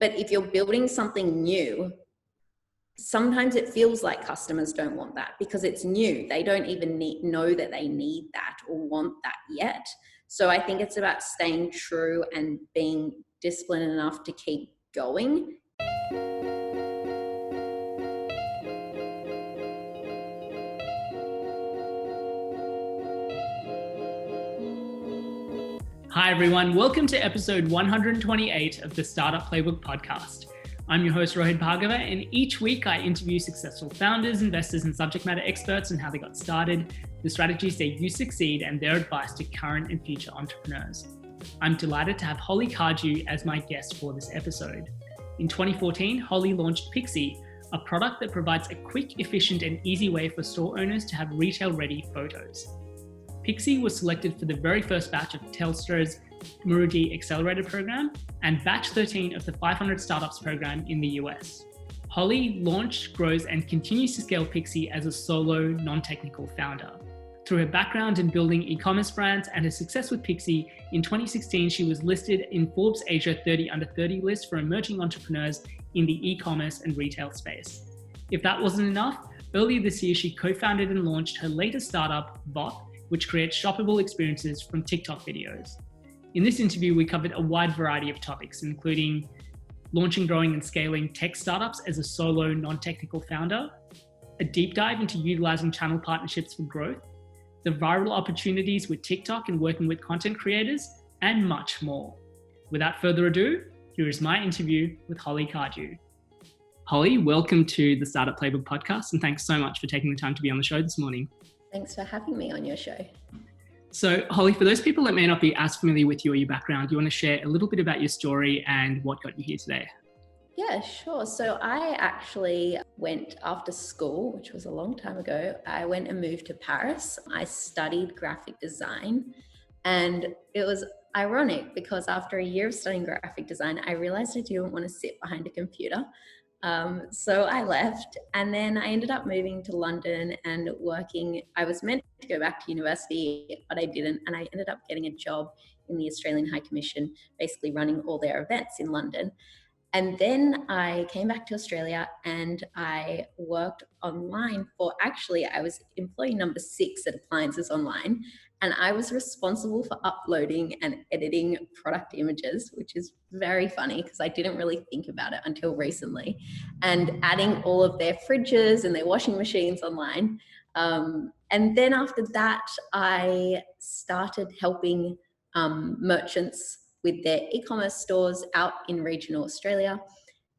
But if you're building something new, sometimes it feels like customers don't want that because it's new. They don't even know that they need that or want that yet. So I think it's about staying true and being disciplined enough to keep going. Hi everyone, welcome to episode 128 of the Startup Playbook podcast. I'm your host Rohit Bhargava, and each week I interview successful founders, investors and subject matter experts on how they got started, the strategies they use to succeed and their advice to current and future entrepreneurs. I'm delighted to have Holly Cardew as my guest for this episode. In 2014, Holly launched Pixie, a product that provides a quick, efficient and easy way for store owners to have retail-ready photos. Pixie was selected for the very first batch of Telstra's Muru-D accelerator program and batch 13 of the 500 startups program in the US. Holly launched, grows and continues to scale Pixie as a solo, non-technical founder. Through her background in building e-commerce brands and her success with Pixie, in 2016 she was listed in Forbes Asia 30 Under 30 list for emerging entrepreneurs in the e-commerce and retail space. If that wasn't enough, earlier this year she co-founded and launched her latest startup, Vop, which creates shoppable experiences from TikTok videos. In this interview, we covered a wide variety of topics, including launching, growing and scaling tech startups as a solo, non-technical founder, a deep dive into utilizing channel partnerships for growth, the viral opportunities with TikTok and working with content creators, and much more. Without further ado, here is my interview with Holly Cardew. Holly, welcome to the Startup Playbook podcast, and thanks so much for taking the time to be on the show this morning. Thanks for having me on your show. So Holly, for those people that may not be as familiar with you or your background, do you want to share a little bit about your story and what got you here today? Yeah, sure. So I actually went after school, which was a long time ago. I went and moved to Paris. I studied graphic design, and it was ironic because after a year of studying graphic design, I realized I didn't want to sit behind a computer. So I left, and then I ended up moving to London and working. I was meant to go back to university, but I didn't. And I ended up getting a job in the Australian High Commission, basically running all their events in London. And then I came back to Australia and I worked online I was employee number 6 at Appliances Online. And I was responsible for uploading and editing product images, which is very funny because I didn't really think about it until recently, and adding all of their fridges and their washing machines online. And then after that, I started helping merchants with their e-commerce stores out in regional Australia.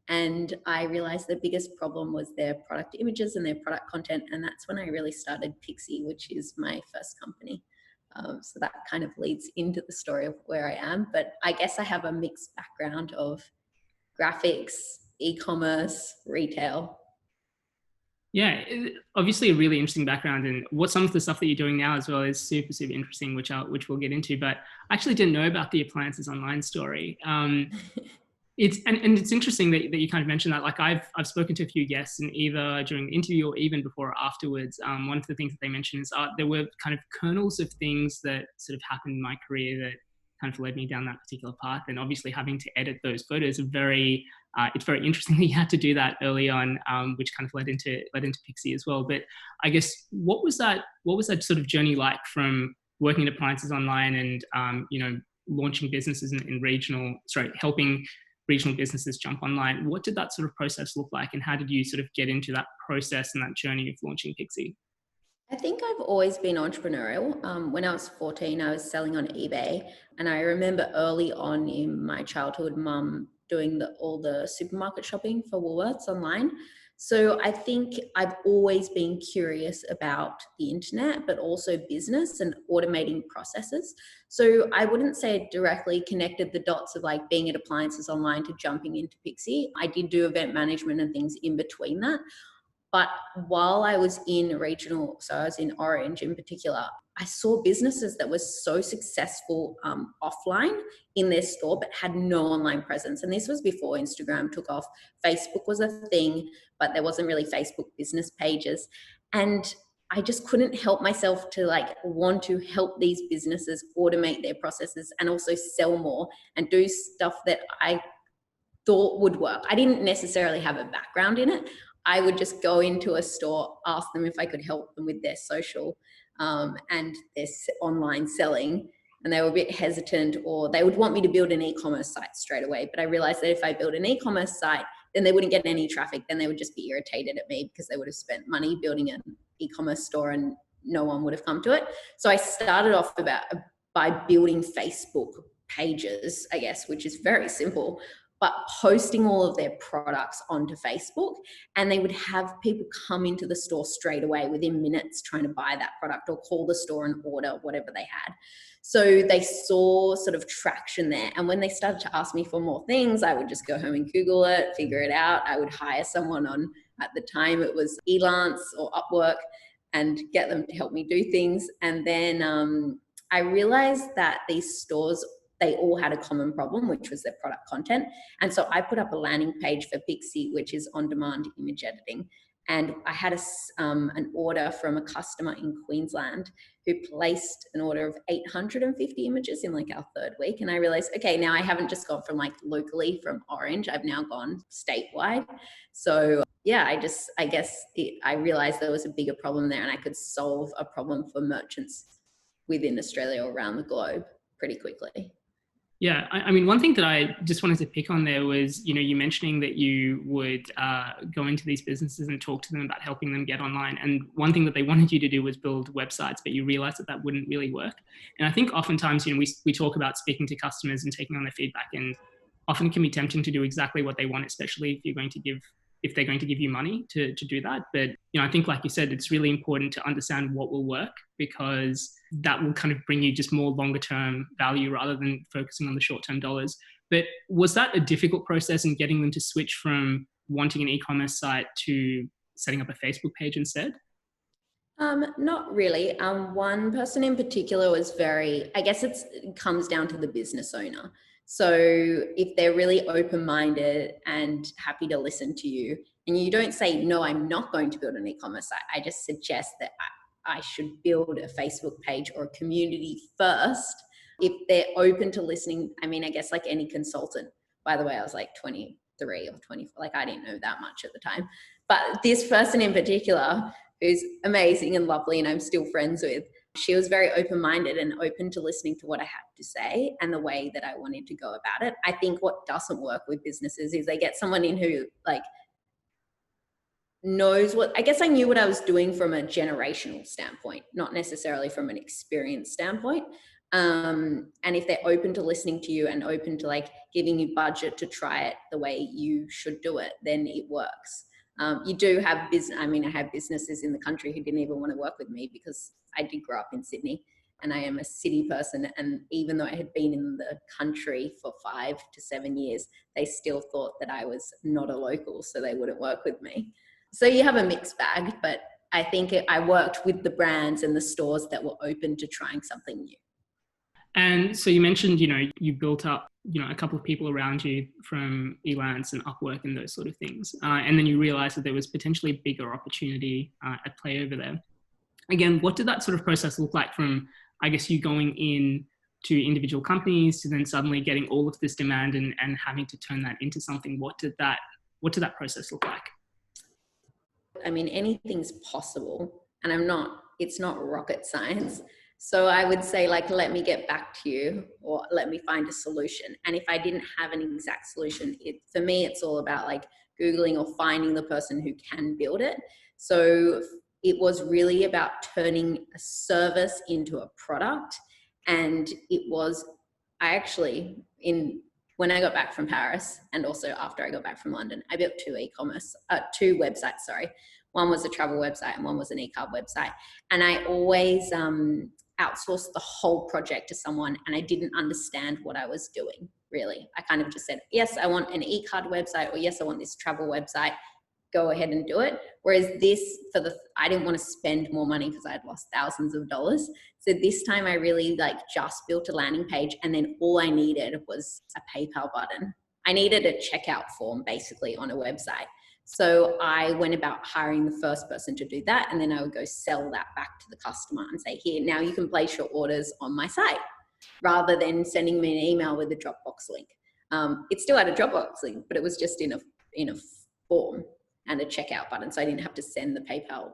And I realized the biggest problem was their product images and their product content. And that's when I really started Pixie, which is my first company. So that kind of leads into the story of where I am. But I guess I have a mixed background of graphics, e-commerce, retail. Yeah, obviously a really interesting background, and what some of the stuff that you're doing now as well is super, super interesting, which we'll get into. But I actually didn't know about the Appliances Online story. It's interesting that you kind of mentioned that. Like I've spoken to a few guests, and either during the interview or even before or afterwards, one of the things that they mentioned is there were kind of kernels of things that sort of happened in my career that kind of led me down that particular path. And obviously having to edit those photos it's very interesting that you had to do that early on, which kind of led into Pixie as well. But I guess what was that sort of journey like from working at Appliances Online and launching businesses helping regional businesses jump online? What did that sort of process look like, and how did you sort of get into that process and that journey of launching Pixie? I think I've always been entrepreneurial. When I was 14, I was selling on eBay. And I remember early on in my childhood, mum doing all the supermarket shopping for Woolworths online. So I think I've always been curious about the internet, but also business and automating processes. So I wouldn't say it directly connected the dots of like being at Appliances Online to jumping into Pixie. I did do event management and things in between that. But while I was in regional, so I was in Orange in particular, I saw businesses that were so successful offline in their store, but had no online presence. And this was before Instagram took off. Facebook was a thing, but there wasn't really Facebook business pages. And I just couldn't help myself to want to help these businesses automate their processes and also sell more and do stuff that I thought would work. I didn't necessarily have a background in it. I would just go into a store, ask them if I could help them with their social and their online selling. And they were a bit hesitant, or they would want me to build an e-commerce site straight away. But I realized that if I built an e-commerce site, then they wouldn't get any traffic. Then they would just be irritated at me because they would have spent money building an e-commerce store and no one would have come to it. So I started off by building Facebook pages, I guess, which is very simple, but posting all of their products onto Facebook, and they would have people come into the store straight away within minutes trying to buy that product or call the store and order whatever they had. So they saw sort of traction there. And when they started to ask me for more things, I would just go home and Google it, figure it out. I would hire someone on, at the time it was Elance or Upwork, and get them to help me do things. And then I realized that these stores, they all had a common problem, which was their product content. And so I put up a landing page for Pixie, which is on-demand image editing. And I had an order from a customer in Queensland who placed an order of 850 images in like our third week. And I realized, okay, now I haven't just gone from like locally from Orange, I've now gone statewide. So yeah, I realized there was a bigger problem there, and I could solve a problem for merchants within Australia or around the globe pretty quickly. Yeah, I mean, one thing that I just wanted to pick on there was, you mentioning that you would go into these businesses and talk to them about helping them get online. And one thing that they wanted you to do was build websites, but you realized that that wouldn't really work. And I think oftentimes, we talk about speaking to customers and taking on their feedback, and often it can be tempting to do exactly what they want, especially if they're going to give you money to do that. But, I think, like you said, it's really important to understand what will work, because that will kind of bring you just more longer term value rather than focusing on the short term dollars. But was that a difficult process in getting them to switch from wanting an e-commerce site to setting up a Facebook page instead? Not really. One person in particular was I guess it comes down to the business owner. So if they're really open-minded and happy to listen to you, and you don't say, no, I'm not going to build an e-commerce site, I just suggest that I should build a Facebook page or a community first. If they're open to listening, I mean, I guess like any consultant, by the way, I was like 23 or 24, like I didn't know that much at the time. But this person in particular, who's amazing and lovely and I'm still friends with, she was very open-minded and open to listening to what I had to say and the way that I wanted to go about it. I think what doesn't work with businesses is they get someone in who like knows I guess I knew what I was doing from a generational standpoint, not necessarily from an experience standpoint. And if they're open to listening to you and open to like giving you budget to try it the way you should do it, then it works. You do have I have businesses in the country who didn't even want to work with me because I did grow up in Sydney and I am a city person. And even though I had been in the country for 5 to 7 years, they still thought that I was not a local, so they wouldn't work with me. So you have a mixed bag, but I think I worked with the brands and the stores that were open to trying something new. And so you mentioned, you built up, a couple of people around you from Elance and Upwork and those sort of things. And then you realized that there was potentially a bigger opportunity at play over there. Again, what did that sort of process look like from, I guess, you going in to individual companies to then suddenly getting all of this demand and having to turn that into something? What did that process look like? I mean, anything's possible, and it's not rocket science. So I would say, like, let me get back to you, or let me find a solution. And if I didn't have an exact solution, for me, it's all about like Googling or finding the person who can build it. So it was really about turning a service into a product. And when I got back from Paris and also after I got back from London, I built two websites, sorry. One was a travel website and one was an e-card website. And I always outsourced the whole project to someone, and I didn't understand what I was doing, really. I kind of just said, yes, I want an e-card website, or yes, I want this travel website. Go ahead and do it. Whereas I didn't want to spend more money because I had lost thousands of dollars. So this time I really just built a landing page, and then all I needed was a PayPal button. I needed a checkout form basically on a website. So I went about hiring the first person to do that, and then I would go sell that back to the customer and say, here, now you can place your orders on my site, rather than sending me an email with a Dropbox link. It still had a Dropbox link, but it was just in a form and a checkout button. So I didn't have to send the PayPal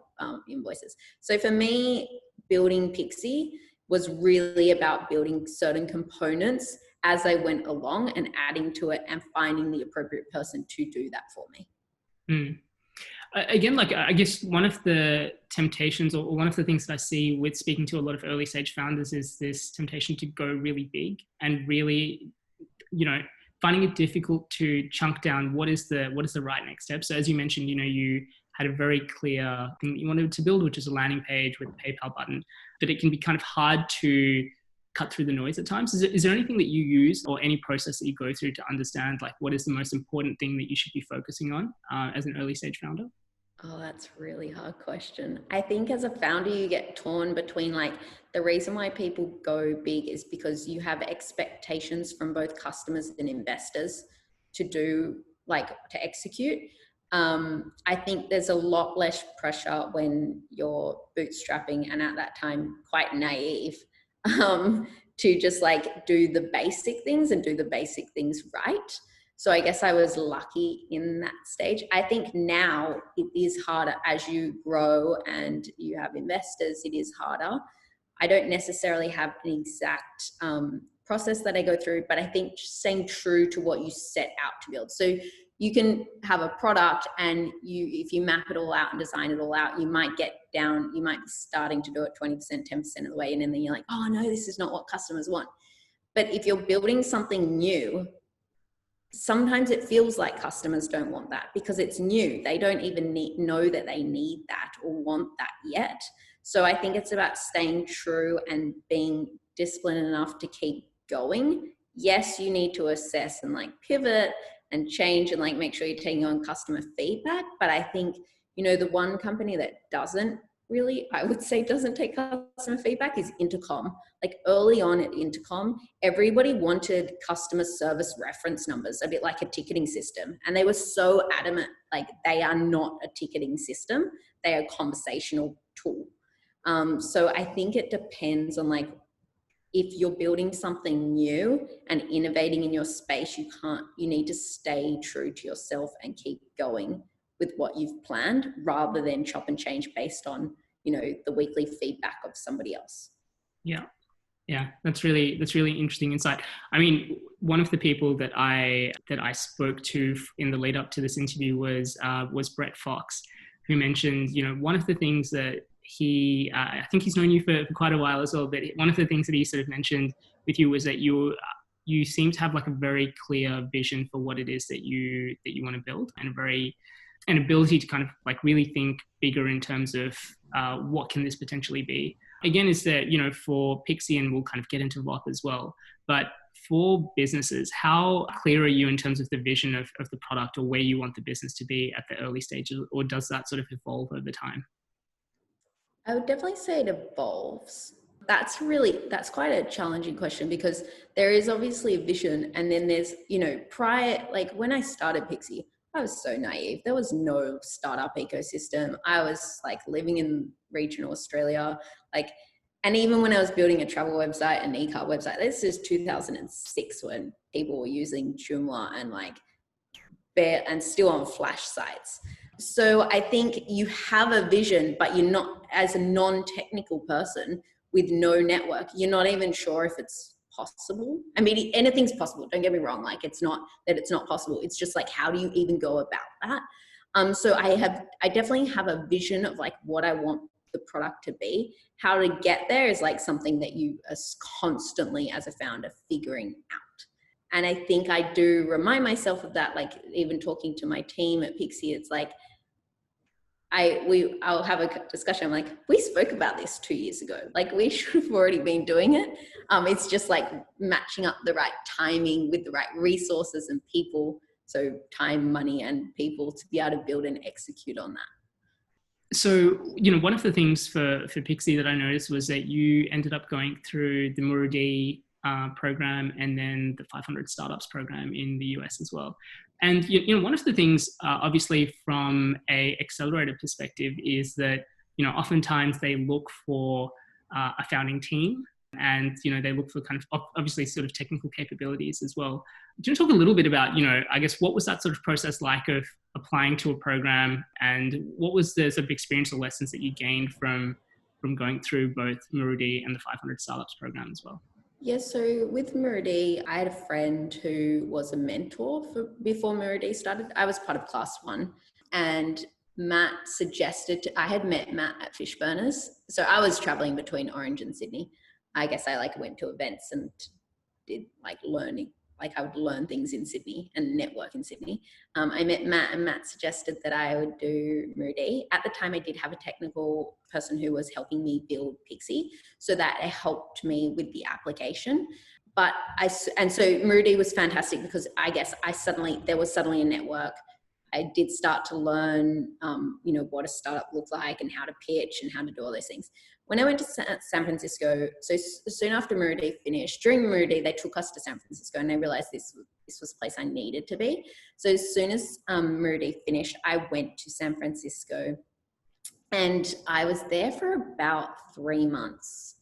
invoices. So for me, building Pixie was really about building certain components as I went along and adding to it and finding the appropriate person to do that for me. Again, like I guess one of the temptations or one of the things that I see with speaking to a lot of early stage founders is this temptation to go really big and really, finding it difficult to chunk down what is the right next step. So as you mentioned, you had a very clear thing that you wanted to build, which is a landing page with a PayPal button, but it can be kind of hard to cut through the noise at times. Is there anything that you use or any process that you go through to understand like what is the most important thing that you should be focusing on as an early stage founder? Oh, that's a really hard question. I think as a founder, you get torn between like the reason why people go big is because you have expectations from both customers and investors to execute. I think there's a lot less pressure when you're bootstrapping and at that time quite naive to just like do the basic things and do the basic things right. So I guess I was lucky in that stage. I think now it is harder as you grow and you have investors, it is harder. I don't necessarily have an exact process that I go through, but I think staying true to what you set out to build. So you can have a product and if you map it all out and design it all out, you might be starting to do it 20%, 10% of the way. And then you're like, oh no, this is not what customers want. But if you're building something new, sometimes it feels like customers don't want that because it's new. They don't even know that they need that or want that yet. So I think it's about staying true and being disciplined enough to keep going. Yes, you need to assess and like pivot and change and like make sure you're taking on customer feedback. But I think, the one company that doesn't take customer feedback is Intercom. Like early on at Intercom, everybody wanted customer service reference numbers, a bit like a ticketing system. And they were so adamant, like they are not a ticketing system. They are a conversational tool. So I think it depends on like, if you're building something new and innovating in your space, you need to stay true to yourself and keep going with what you've planned rather than chop and change based on, the weekly feedback of somebody else. Yeah. That's really interesting insight. I mean, one of the people that I spoke to in the lead up to this interview was Brett Fox, who mentioned, one of the things that I think he's known you for quite a while as well, but one of the things that he sort of mentioned with you was that you seem to have like a very clear vision for what it is that you want to build and an ability to kind of like really think bigger in terms of what can this potentially be. Again, is that, for Pixie, and we'll kind of get into Vop as well, but for businesses, how clear are you in terms of the vision of the product or where you want the business to be at the early stages, or does that sort of evolve over time? I would definitely say it evolves. That's quite a challenging question because there is obviously a vision and then there's, like when I started Pixie, I was so naive. There was no startup ecosystem. I was like living in regional Australia, and even when I was building a travel website, an e-car website, this is 2006 when people were using Joomla and still on Flash sites. So I think you have a vision, but you're not, as a non-technical person with no network, you're not even sure if it's possible. I mean, anything's possible. Don't get me wrong. Like it's not that it's not possible. It's just like, how do you even go about that? So I definitely have a vision of like what I want the product to be. How to get there is like something that you are constantly as a founder figuring out. And I think I do remind myself of that, like even talking to my team at Pixie, it's like, I'll have a discussion. I'm like, we spoke about this 2 years ago. Like we should have already been doing it. It's just like matching up the right timing with the right resources and people. So time, money, and people to be able to build and execute on that. So, one of the things for Pixie that I noticed was that you ended up going through the Muru-D program and then the 500 startups program in the US as well. And one of the things, obviously, from a accelerator perspective, is that oftentimes they look for a founding team and, they look for kind of obviously sort of technical capabilities as well. Do you want to talk a little bit about, I guess, what was that sort of process like of applying to a program, and what was the sort of experience or lessons that you gained from going through both Muru-D and the 500 Startups program as well? Yeah, so with Muru-D, I had a friend who was a mentor before Muru-D started. I was part of class 1, and Matt suggested, I had met Matt at Fishburners. So I was traveling between Orange and Sydney. I guess I went to events and did learning. I would learn things in Sydney and network in Sydney. I met Matt, and Matt suggested that I would do Muru-D. At the time, I did have a technical person who was helping me build Pixie, so that it helped me with the application. So Muru-D was fantastic because I guess there was suddenly a network. I did start to learn, what a startup looked like and how to pitch and how to do all those things. When I went to San Francisco, so soon after Muru-D finished, during Muru-D, they took us to San Francisco, and I realized this was a place I needed to be. So as soon as Muru-D finished, I went to San Francisco, and I was there for about 3 months.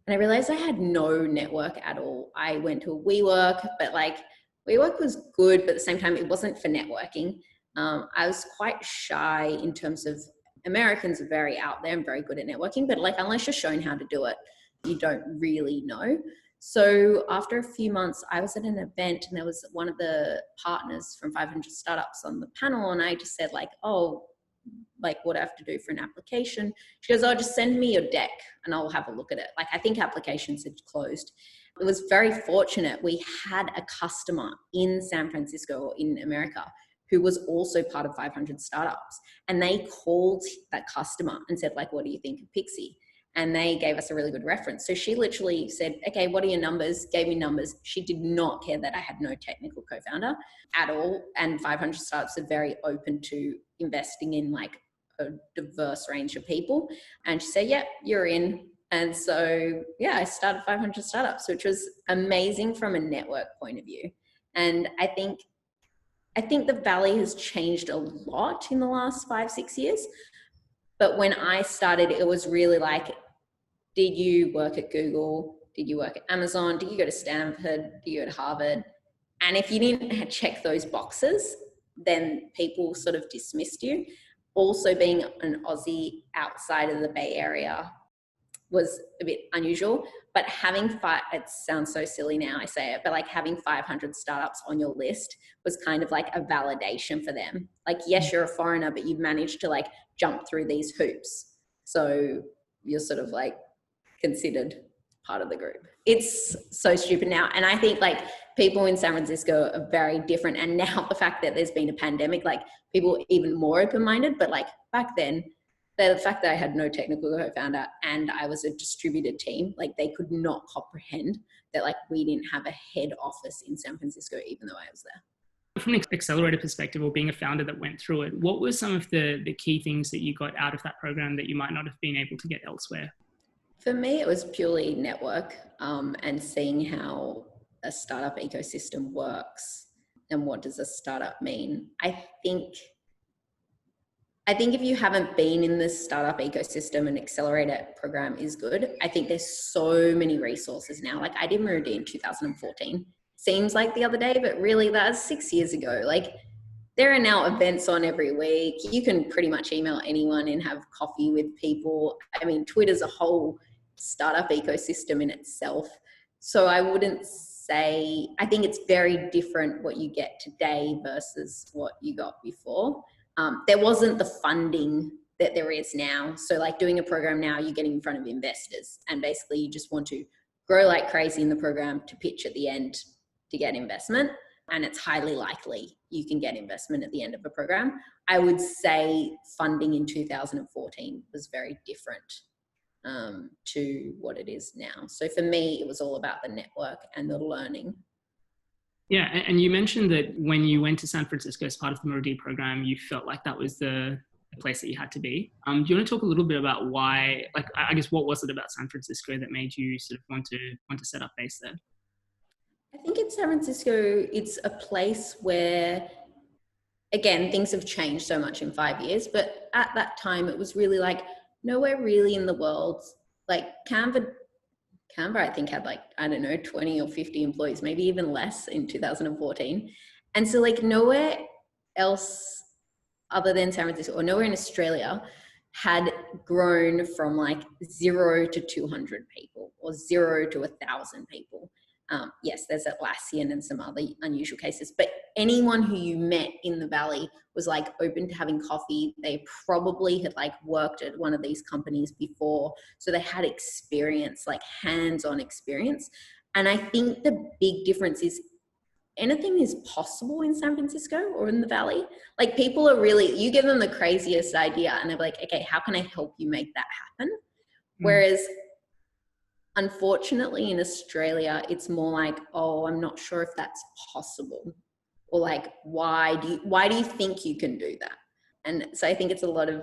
And I realized I had no network at all. I went to a WeWork, but WeWork was good, but at the same time, it wasn't for networking. I was quite shy in terms of, Americans are very out there and very good at networking, but unless you're shown how to do it, you don't really know. So after a few months, I was at an event, and there was one of the partners from 500 Startups on the panel, and I just said what do I have to do for an application? She goes, just send me your deck and I'll have a look at it. I think applications had closed. It was very fortunate. We had a customer in San Francisco, or in America, who was also part of 500 Startups. And they called that customer and said, what do you think of Pixie? And they gave us a really good reference. So she literally said, okay, what are your numbers? Gave me numbers. She did not care that I had no technical co-founder at all. And 500 Startups are very open to investing in a diverse range of people. And she said, yep, you're in. And so, I started 500 Startups, which was amazing from a network point of view. And I think the Valley has changed a lot in the last 5-6 years. But when I started, it was really did you work at Google? Did you work at Amazon? Did you go to Stanford? Did you go to Harvard? And if you didn't check those boxes, then people sort of dismissed you. Also, being an Aussie outside of the Bay Area was a bit unusual, but it sounds so silly now I say it, but having 500 Startups on your list was kind of a validation for them. Yes, you're a foreigner, but you've managed to jump through these hoops. So you're sort of considered part of the group. It's so stupid now. And I think people in San Francisco are very different. And now the fact that there's been a pandemic, people are even more open-minded, but back then, the fact that I had no technical co-founder and I was a distributed team, they could not comprehend that we didn't have a head office in San Francisco, even though I was there. From an accelerator perspective, or being a founder that went through it, what were some of the key things that you got out of that program that you might not have been able to get elsewhere? For me, it was purely network and seeing how a startup ecosystem works and what does a startup mean. I think if you haven't been in the startup ecosystem, an accelerator program is good. I think there's so many resources now. I did Muru-D in 2014. Seems like the other day, but really that was 6 years ago. There are now events on every week. You can pretty much email anyone and have coffee with people. I mean, Twitter's a whole startup ecosystem in itself. So I wouldn't say, I think it's very different what you get today versus what you got before. There wasn't the funding that there is now. So doing a program now, you're getting in front of investors and basically you just want to grow like crazy in the program to pitch at the end to get investment. And it's highly likely you can get investment at the end of a program. I would say funding in 2014 was very different to what it is now. So for me, it was all about the network and the learning. Yeah, and you mentioned that when you went to San Francisco as part of the Muru-D program, you felt like that was the place that you had to be. Do you want to talk a little bit about why, I guess, what was it about San Francisco that made you sort of want to set up base there? I think in San Francisco, it's a place where, again, things have changed so much in 5 years, but at that time it was really nowhere really in the world, Canva Canberra, I think, had like, I don't know, 20 or 50 employees, maybe even less in 2014. And so like nowhere else other than San Francisco, or nowhere in Australia, had grown from like 0 to 200 people or 0 to 1,000 people. Yes, there's Atlassian and some other unusual cases, but anyone who you met in the Valley was like open to having coffee. They probably had like worked at one of these companies before. So they had experience, like hands-on experience. And I think the big difference is anything is possible in San Francisco or in the Valley. Like people are really, you give them the craziest idea and they're like, okay, how can I help you make that happen? Whereas unfortunately in Australia, it's more like, oh, I'm not sure if that's possible. Or like, why do you think you can do that? And so I think it's a lot of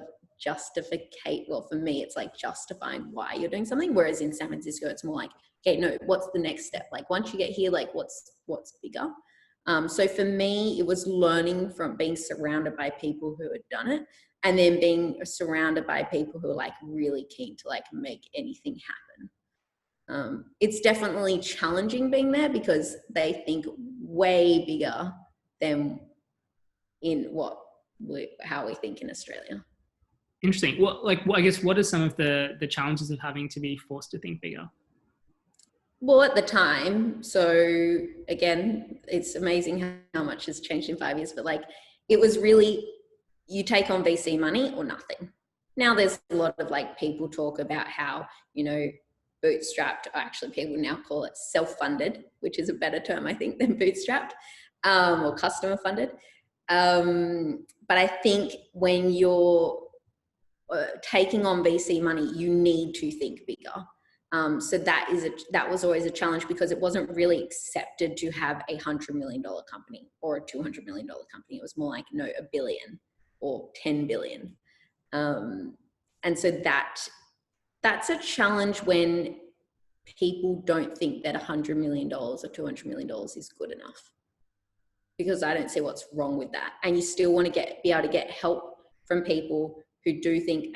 well, for me, it's like justifying why you're doing something. Whereas in San Francisco, it's more like, okay, no, what's the next step? Like once you get here, like what's bigger? So for me, it was learning from being surrounded by people who had done it, and then being surrounded by people who are like really keen to like make anything happen. It's definitely challenging being there because they think way bigger than how we think in Australia. Interesting. Well, I guess what are some of the challenges of having to be forced to think bigger? Well, at the time, so again, it's amazing how much has changed in 5 years, but like it was really, you take on VC money or nothing. Now there's a lot of like people talk about how, bootstrapped, or actually people now call it self-funded, which is a better term, I think, than bootstrapped, or customer funded. But I think when you're taking on VC money, you need to think bigger. So that was always a challenge because it wasn't really accepted to have $100 million company or a $200 million company. It was more like, no, $1 billion or 10 billion. And so that's a challenge when people don't think that $100 million or $200 million is good enough, because I don't see what's wrong with that. And you still want to be able to get help from people who do think,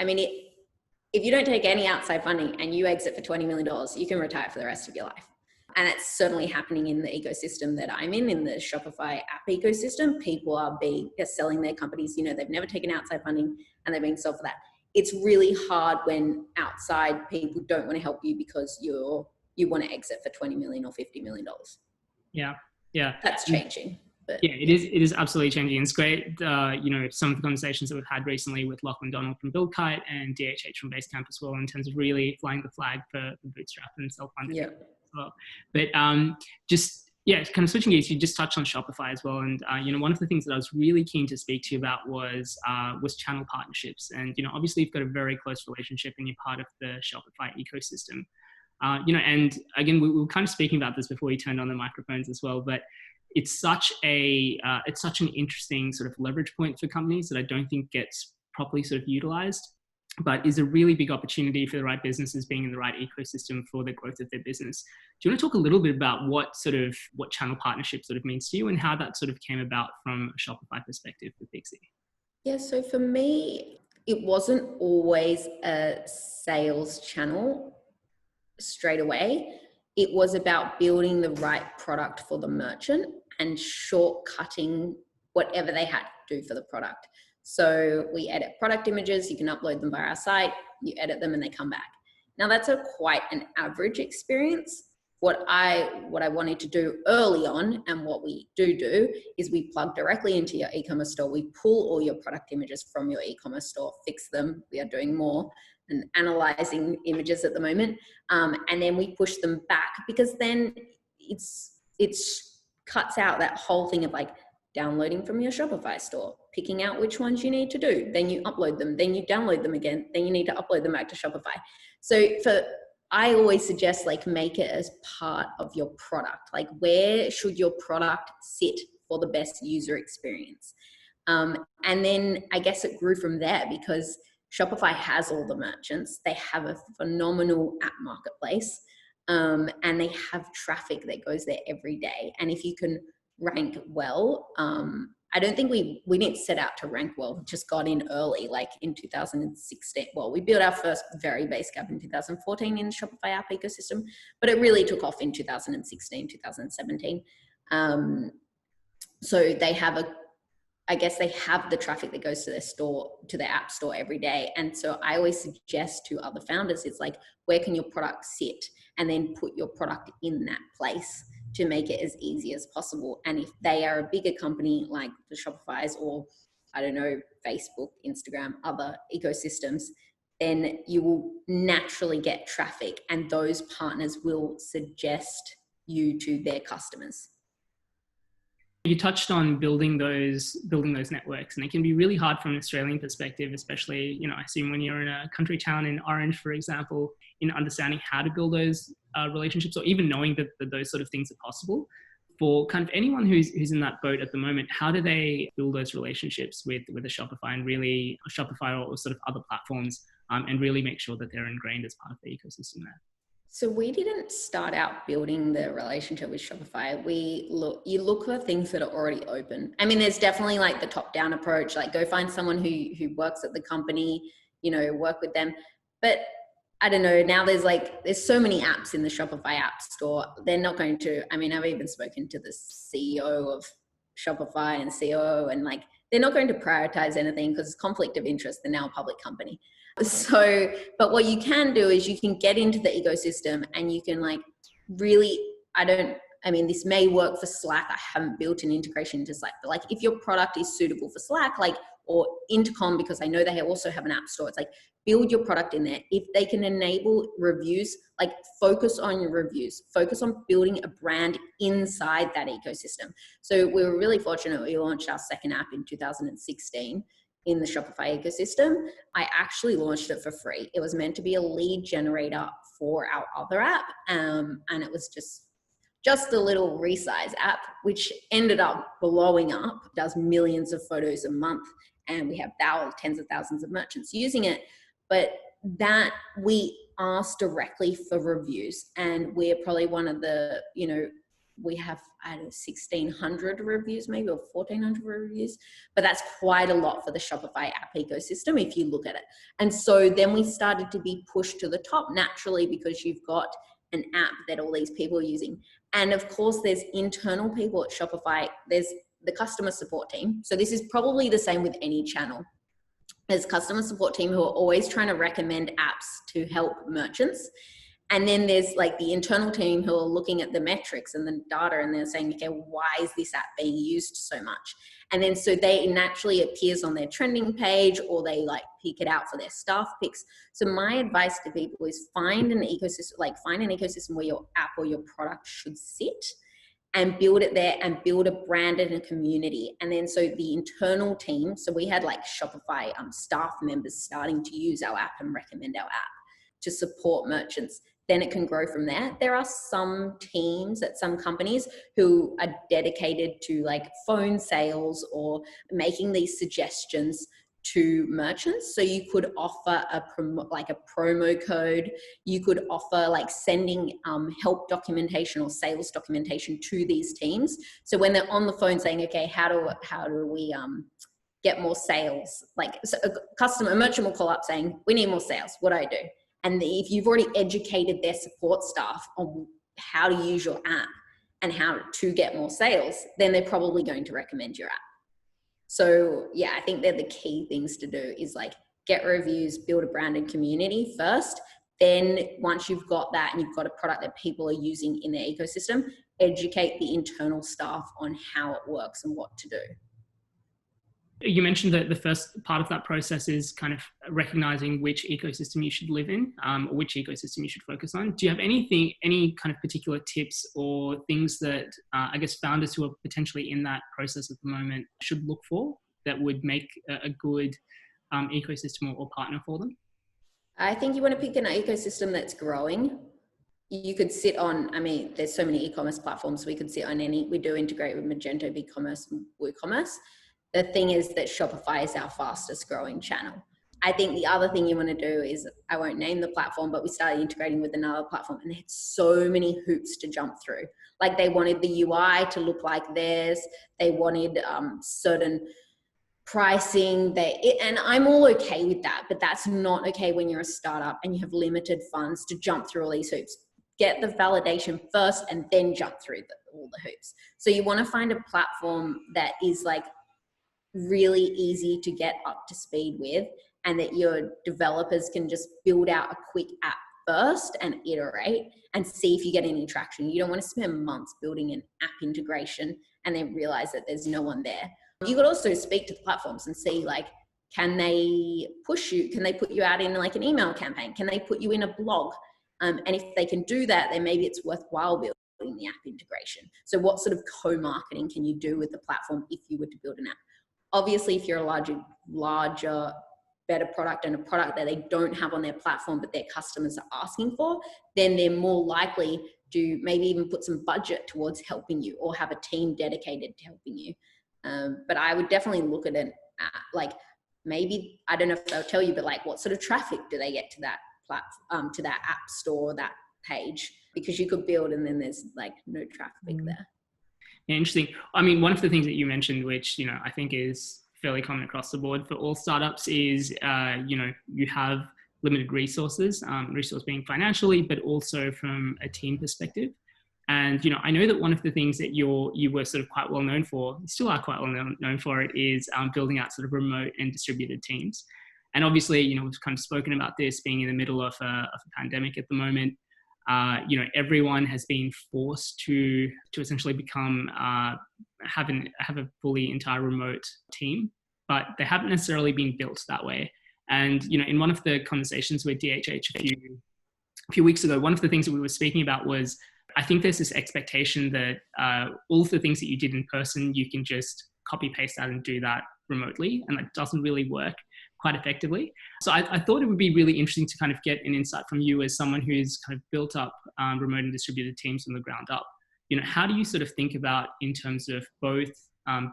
if you don't take any outside funding and you exit for $20 million, you can retire for the rest of your life. And it's certainly happening in the ecosystem that I'm in the Shopify app ecosystem. People are selling their companies, they've never taken outside funding and they're being sold for that. It's really hard when outside people don't want to help you because you want to exit for $20 million or $50 million. Yeah. That's changing. But yeah, it is absolutely changing. It's great, some of the conversations that we've had recently with Lachlan Donald from BuildKite and DHH from Basecamp as well, in terms of really flying the flag for bootstrap and self-funding as well. But kind of switching gears, you just touched on Shopify as well. And, one of the things that I was really keen to speak to you about was channel partnerships. And, obviously you've got a very close relationship and you're part of the Shopify ecosystem. And again, we were kind of speaking about this before we turned on the microphones as well, but it's such an interesting sort of leverage point for companies that I don't think gets properly sort of utilized, but is a really big opportunity for the right businesses being in the right ecosystem for the growth of their business. Do you want to talk a little bit about what channel partnership sort of means to you and how that sort of came about from a Shopify perspective for Pixie? Yeah, so for me, it wasn't always a sales channel straight away. It was about building the right product for the merchant and shortcutting whatever they had to do for the product. So we edit product images, you can upload them via our site, you edit them and they come back. Now that's quite an average experience. What I wanted to do early on, and what we do is we plug directly into your e-commerce store. We pull all your product images from your e-commerce store, fix them. We are doing more and analyzing images at the moment. And then we push them back, because then it's cuts out that whole thing of like downloading from your Shopify store, picking out which ones you need to do, then you upload them, then you download them again, then you need to upload them back to Shopify. So I always suggest like make it as part of your product. Like where should your product sit for the best user experience? And then I guess it grew from there, because Shopify has all the merchants. They have a phenomenal app marketplace, and they have traffic that goes there every day. And if you can rank well, I don't think we didn't set out to rank well, just got in early, like in 2016. Well, we built our first very basic app in 2014 in the Shopify app ecosystem, but it really took off in 2016, 2017. So they have I guess they have the traffic that goes to their store, to their app store every day. And so I always suggest to other founders, it's like, where can your product sit? And then put your product in that place to make it as easy as possible. And if they are a bigger company like the Shopify's or, I don't know, Facebook, Instagram, other ecosystems, then you will naturally get traffic and those partners will suggest you to their customers. You touched on building those networks, and it can be really hard from an Australian perspective, especially, I assume when you're in a country town in Orange, for example, in understanding how to build those relationships, or even knowing that those sort of things are possible. For kind of anyone who's in that boat at the moment, how do they build those relationships with a Shopify and really Shopify or sort of other platforms, and really make sure that they're ingrained as part of the ecosystem there? So we didn't start out building the relationship with Shopify. You look for things that are already open. I mean, there's definitely like the top-down approach, like go find someone who works at the company, work with them. But I don't know, now there's so many apps in the Shopify app store. They're not going to, I've even spoken to the CEO of Shopify and COO, and they're not going to prioritize anything because it's conflict of interest. They're now a public company. So, but what you can do is you can get into the ecosystem and you can really, this may work for Slack. I haven't built an integration into Slack, but if your product is suitable for Slack, or Intercom, because I know they also have an app store, it's build your product in there. If they can enable reviews, focus on your reviews, focus on building a brand inside that ecosystem. So we were really fortunate. We launched our second app in 2016 in the Shopify ecosystem. I actually launched it for free. It was meant to be a lead generator for our other app. And it was just a little resize app, which ended up blowing up, does millions of photos a month. And we have tens of thousands of merchants using it. But that we asked directly for reviews. And we're probably one of the, we have, 1,600 reviews, maybe, or 1,400 reviews, but that's quite a lot for the Shopify app ecosystem if you look at it. And so then we started to be pushed to the top naturally because you've got an app that all these people are using. And of course, there's internal people at Shopify. There's the customer support team. So this is probably the same with any channel. There's customer support team who are always trying to recommend apps to help merchants. And then there's the internal team who are looking at the metrics and the data and they're saying, okay, why is this app being used so much? And then so they naturally appears on their trending page or they pick it out for their staff picks. So my advice to people is find an ecosystem where your app or your product should sit and build it there and build a brand and a community. And then so the internal team, so we had Shopify staff members starting to use our app and recommend our app to support merchants. Then it can grow from there. There are some teams at some companies who are dedicated to phone sales or making these suggestions to merchants. So you could offer a promo code. You could offer sending help documentation or sales documentation to these teams. So when they're on the phone saying, okay, how do we get more sales? So a merchant will call up saying, we need more sales. What do I do? And if you've already educated their support staff on how to use your app and how to get more sales, then they're probably going to recommend your app. So yeah, I think they're the key things to do is get reviews, build a brand and community first. Then once you've got that and you've got a product that people are using in their ecosystem, educate the internal staff on how it works and what to do. You mentioned that the first part of that process is kind of recognizing which ecosystem you should live in, or which ecosystem you should focus on. Do you have any kind of particular tips or things that I guess founders who are potentially in that process at the moment should look for that would make a good ecosystem or partner for them? I think you want to pick an ecosystem that's growing. You could sit on, there's so many e-commerce platforms. We could sit on we do integrate with Magento, BigCommerce, and WooCommerce. The thing is that Shopify is our fastest growing channel. I think the other thing you want to do is, I won't name the platform, but we started integrating with another platform and they had so many hoops to jump through. Like they wanted the UI to look like theirs. They wanted certain pricing. And I'm all okay with that, but that's not okay when you're a startup and you have limited funds to jump through all these hoops. Get the validation first and then jump through all the hoops. So you want to find a platform that is like really easy to get up to speed with, and that your developers can just build out a quick app first and iterate and see if you get any traction. You don't want to spend months building an app integration and then realize that there's no one there. You could also speak to the platforms and see, like, can they push you? Can they put you out in like an email campaign? Can they put you in a blog? And if they can do that, then maybe it's worthwhile building the app integration. So what sort of co-marketing can you do with the platform if you were to build an app? Obviously, if you're a larger, better product and a product that they don't have on their platform but their customers are asking for, then they're more likely to maybe even put some budget towards helping you or have a team dedicated to helping you. But I would definitely look at it like, maybe, I don't know if they'll tell you, but like, what sort of traffic do they get to that platform, to that app store, that page? Because you could build and then there's like no traffic there. Yeah, interesting. I mean, one of the things that you mentioned, which, you know, I think is fairly common across the board for all startups, is, you know, you have limited resources, resource being financially, but also from a team perspective. And, you know, I know that one of the things that you were sort of quite well known for, you still are quite well known for it, is building out sort of remote and distributed teams. And obviously, you know, we've kind of spoken about this being in the middle of a pandemic at the moment. You know, everyone has been forced to essentially become have a fully entire remote team, but they haven't necessarily been built that way. And, you know, in one of the conversations with DHH a few weeks ago, one of the things that we were speaking about was, I think there's this expectation that all of the things that you did in person, you can just copy paste that and do that remotely, and that doesn't really work quite effectively. So I thought it would be really interesting to kind of get an insight from you as someone who's kind of built up remote and distributed teams from the ground up. You know, how do you sort of think about, in terms of both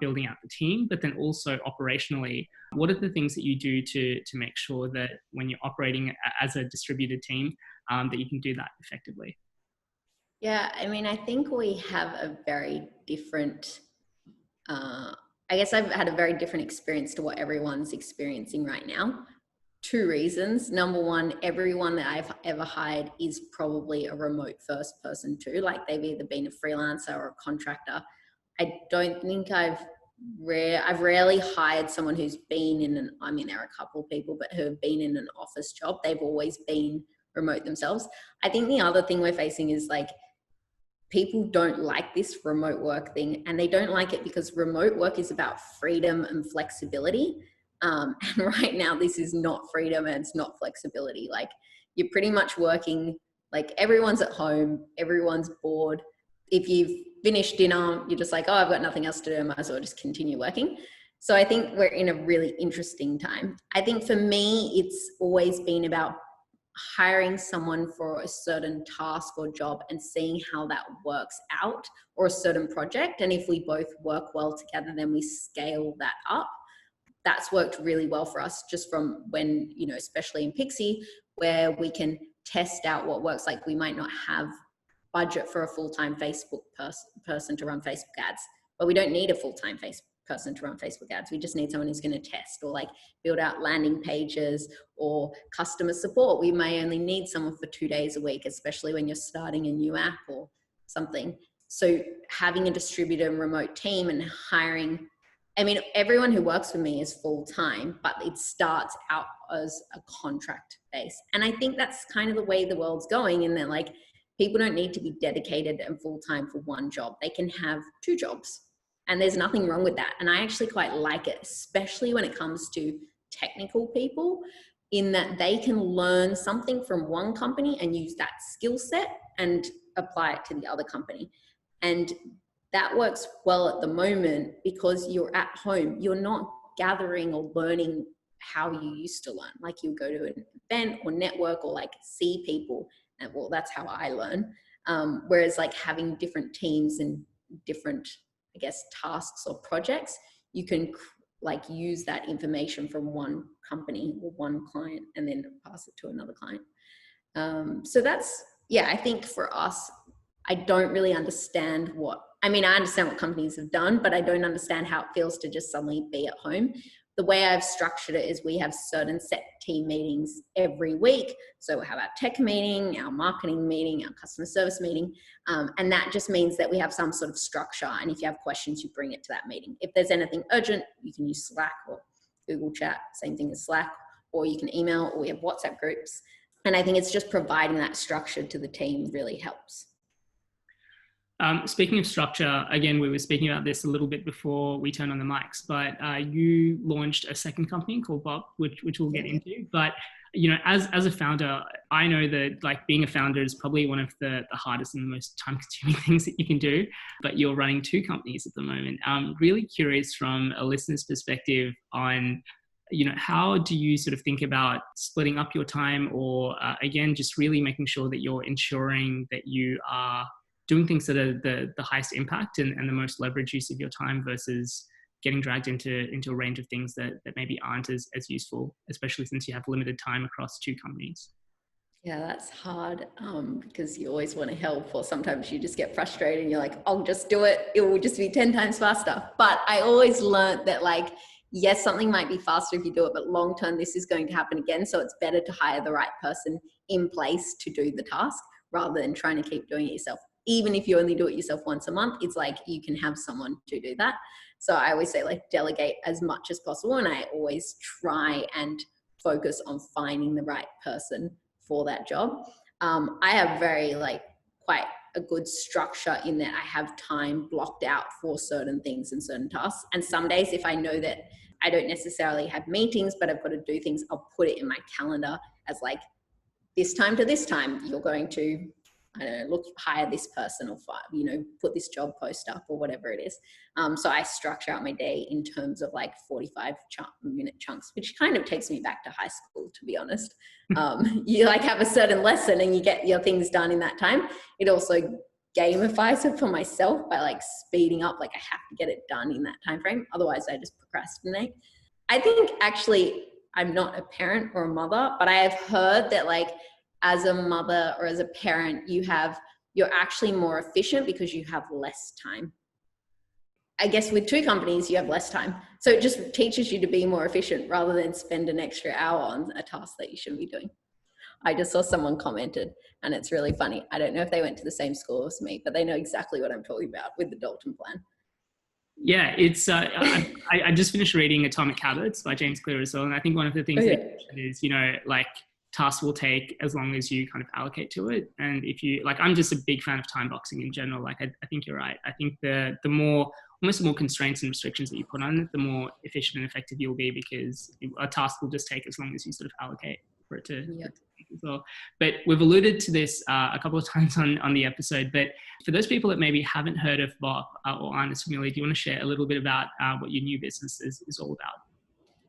building out the team, but then also operationally, what are the things that you do to make sure that when you're operating as a distributed team, that you can do that effectively? Yeah, I mean, I think we have a very different, I guess I've had a very different experience to what everyone's experiencing right now. Two reasons. Number one, everyone that I've ever hired is probably a remote first person too. Like, they've either been a freelancer or a contractor. I don't think I've rarely hired someone who's been I mean, there are a couple of people, but who have been in an office job. They've always been remote themselves. I think the other thing we're facing is, like, people don't like this remote work thing, and they don't like it because remote work is about freedom and flexibility. And right now, this is not freedom and it's not flexibility. Like, you're pretty much working, like, everyone's at home, everyone's bored. If you've finished dinner, you're just like, oh, I've got nothing else to do, I might as well just continue working. So I think we're in a really interesting time. I think for me, it's always been about hiring someone for a certain task or job and seeing how that works out, or a certain project. And if we both work well together, then we scale that up. That's worked really well for us, just from when, you know, especially in Pixie, where we can test out what works. Like, we might not have budget for a full-time Facebook person to run Facebook ads, but we don't need a full-time person to run Facebook ads. We just need someone who's going to test, or like build out landing pages or customer support. We may only need someone for 2 days a week, especially when you're starting a new app or something. So having a distributed and remote team and hiring, I mean, everyone who works for me is full-time, but it starts out as a contract base. And I think that's kind of the way the world's going, in that, like, people don't need to be dedicated and full-time for one job. They can have 2 jobs. And there's nothing wrong with that. And I actually quite like it, especially when it comes to technical people, in that they can learn something from one company and use that skill set and apply it to the other company. And that works well at the moment because you're at home. You're not gathering or learning how you used to learn. Like, you go to an event or network or like see people. And well, that's how I learn. Whereas, like, having different teams and different, I guess, tasks or projects, you can like use that information from one company or one client and then pass it to another client. So that's, yeah, I think for us, I don't really understand I understand what companies have done, but I don't understand how it feels to just suddenly be at home. The way I've structured it is we have certain set team meetings every week. So we have our tech meeting, our marketing meeting, our customer service meeting. And that just means that we have some sort of structure. And if you have questions, you bring it to that meeting. If there's anything urgent, you can use Slack or Google Chat, same thing as Slack, or you can email, or we have WhatsApp groups. And I think it's just providing that structure to the team really helps. Speaking of structure, again, we were speaking about this a little bit before we turned on the mics, but you launched a second company called Vop, which we'll get into. But, as a founder, I know that like being a founder is probably one of the hardest and most time-consuming things that you can do, but you're running two companies at the moment. I'm really curious from a listener's perspective on, how do you sort of think about splitting up your time or, again, just really making sure that you're ensuring that you are doing things that are the highest impact and the most leverage use of your time versus getting dragged into a range of things that maybe aren't as useful, especially since you have limited time across two companies? Yeah, that's hard because you always want to help, or sometimes you just get frustrated and you're like, I'll just do it. It will just be 10 times faster. But I always learned that yes, something might be faster if you do it, but long term, this is going to happen again. So it's better to hire the right person in place to do the task rather than trying to keep doing it yourself. Even if you only do it yourself once a month, it's like you can have someone to do that. So I always say delegate as much as possible. And I always try and focus on finding the right person for that job. I have very quite a good structure in that I have time blocked out for certain things and certain tasks. And some days if I know that I don't necessarily have meetings, but I've got to do things, I'll put it in my calendar as this time to this time, you're going to, hire this person or put this job post up or whatever it is. So I structure out my day in terms of 45-minute chunks, which kind of takes me back to high school, to be honest. You have a certain lesson and you get your things done in that time. It also gamifies it for myself by speeding up. I have to get it done in that time frame. Otherwise I just procrastinate. I think actually I'm not a parent or a mother, but I have heard that as a mother or as a parent, you're actually more efficient because you have less time. I guess with two companies, you have less time. So it just teaches you to be more efficient rather than spend an extra hour on a task that you shouldn't be doing. I just saw someone commented and it's really funny. I don't know if they went to the same school as me, but they know exactly what I'm talking about with the Dalton plan. Yeah, it's. I just finished reading Atomic Habits by James Clear as well, and I think one of the things that is, tasks will take as long as you kind of allocate to it. And if you I'm just a big fan of time boxing in general. I think you're right. I think the more constraints and restrictions that you put on it, the more efficient and effective you'll be, because a task will just take as long as you sort of allocate for it to as well. But we've alluded to this a couple of times on the episode, but for those people that maybe haven't heard of Vop or aren't as familiar, do you want to share a little bit about what your new business is all about?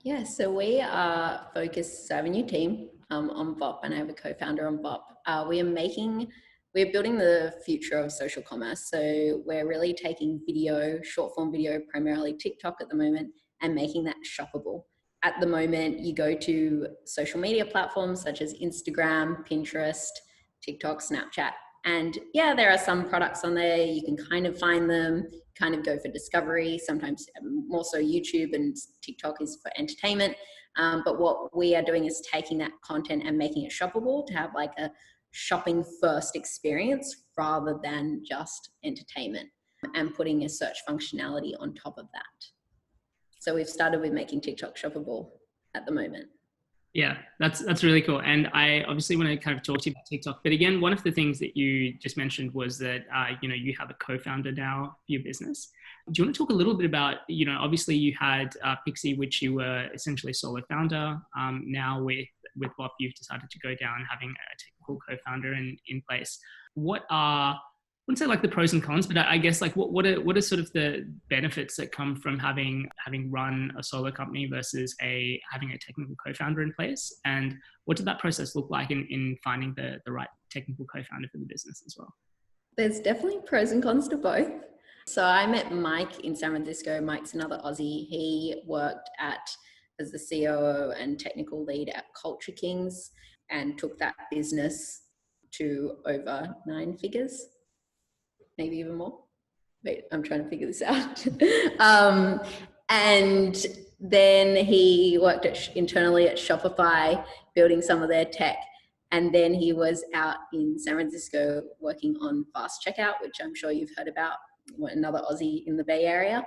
Yeah, so we are focused, so I have a new team on Vop and I have a co-founder on Vop. We're building the future of social commerce. So we're really taking short form video, primarily TikTok at the moment, and making that shoppable. At the moment, you go to social media platforms such as Instagram, Pinterest, TikTok, Snapchat. And yeah, there are some products on there. You can kind of find them, kind of go for discovery. Sometimes more so YouTube and TikTok is for entertainment. But what we are doing is taking that content and making it shoppable to have a shopping first experience rather than just entertainment, and putting a search functionality on top of that. So we've started with making TikTok shoppable at the moment. Yeah, that's really cool. And I obviously want to kind of talk to you about TikTok. But again, one of the things that you just mentioned was that, you have a co-founder now for your business. Do you want to talk a little bit about, obviously you had Pixie, which you were essentially solo founder. Now with Vop, you've decided to go down having a technical co-founder in place. What are, I wouldn't say the pros and cons, but I guess what are sort of the benefits that come from having run a solo company versus having a technical co-founder in place? And what did that process look like in finding the right technical co-founder for the business as well? There's definitely pros and cons to both. So I met Mike in San Francisco. Mike's another Aussie. He worked as the COO and technical lead at Culture Kings and took that business to over 9 figures, maybe even more. Wait, I'm trying to figure this out. And then he worked internally at Shopify, building some of their tech. And then he was out in San Francisco working on Fast Checkout, which I'm sure you've heard about, another Aussie in the Bay Area.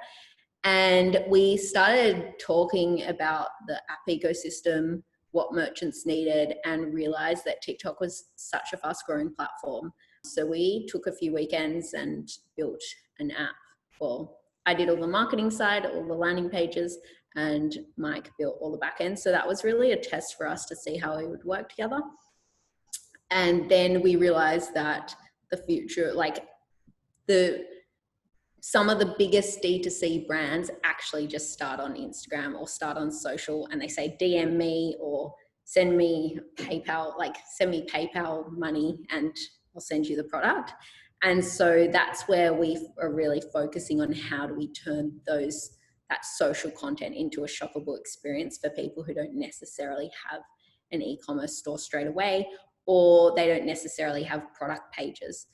And we started talking about the app ecosystem, what merchants needed, and realized that TikTok was such a fast growing platform. So we took a few weekends and built an app. Well, I did all the marketing side, all the landing pages, and Mike built all the back end. So that was really a test for us to see how we would work together. And then we realized that the future, some of the biggest D2C brands actually just start on Instagram or start on social, and they say DM me or send me PayPal money and I'll send you the product. And so that's where we are really focusing on how do we turn that social content into a shoppable experience for people who don't necessarily have an e-commerce store straight away, or they don't necessarily have product pages.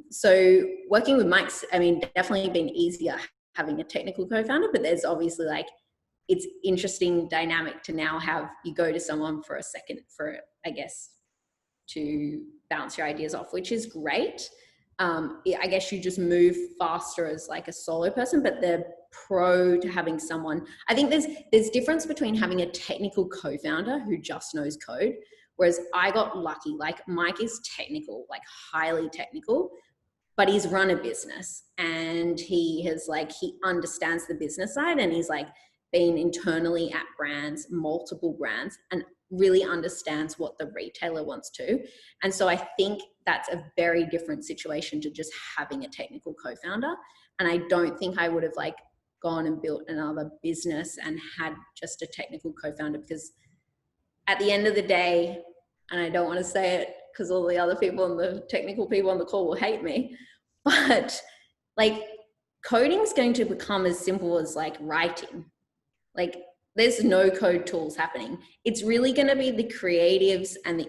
So working with Mike's, definitely been easier having a technical co-founder, but there's obviously it's interesting dynamic to now have you go to someone for a second to bounce your ideas off, which is great. I guess you just move faster as a solo person, but the pro to having someone, I think there's difference between having a technical co-founder who just knows code. Whereas I got lucky, Mike is technical, highly technical, but he's run a business and he understands the business side, and he's been internally at brands, multiple brands, and really understands what the retailer wants to. And so I think that's a very different situation to just having a technical co-founder. And I don't think I would have gone and built another business and had just a technical co-founder, because at the end of the day, and I don't want to say it because all the other people and the technical people on the call will hate me, but coding is going to become as simple as writing. There's no code tools happening. It's really going to be the creatives and the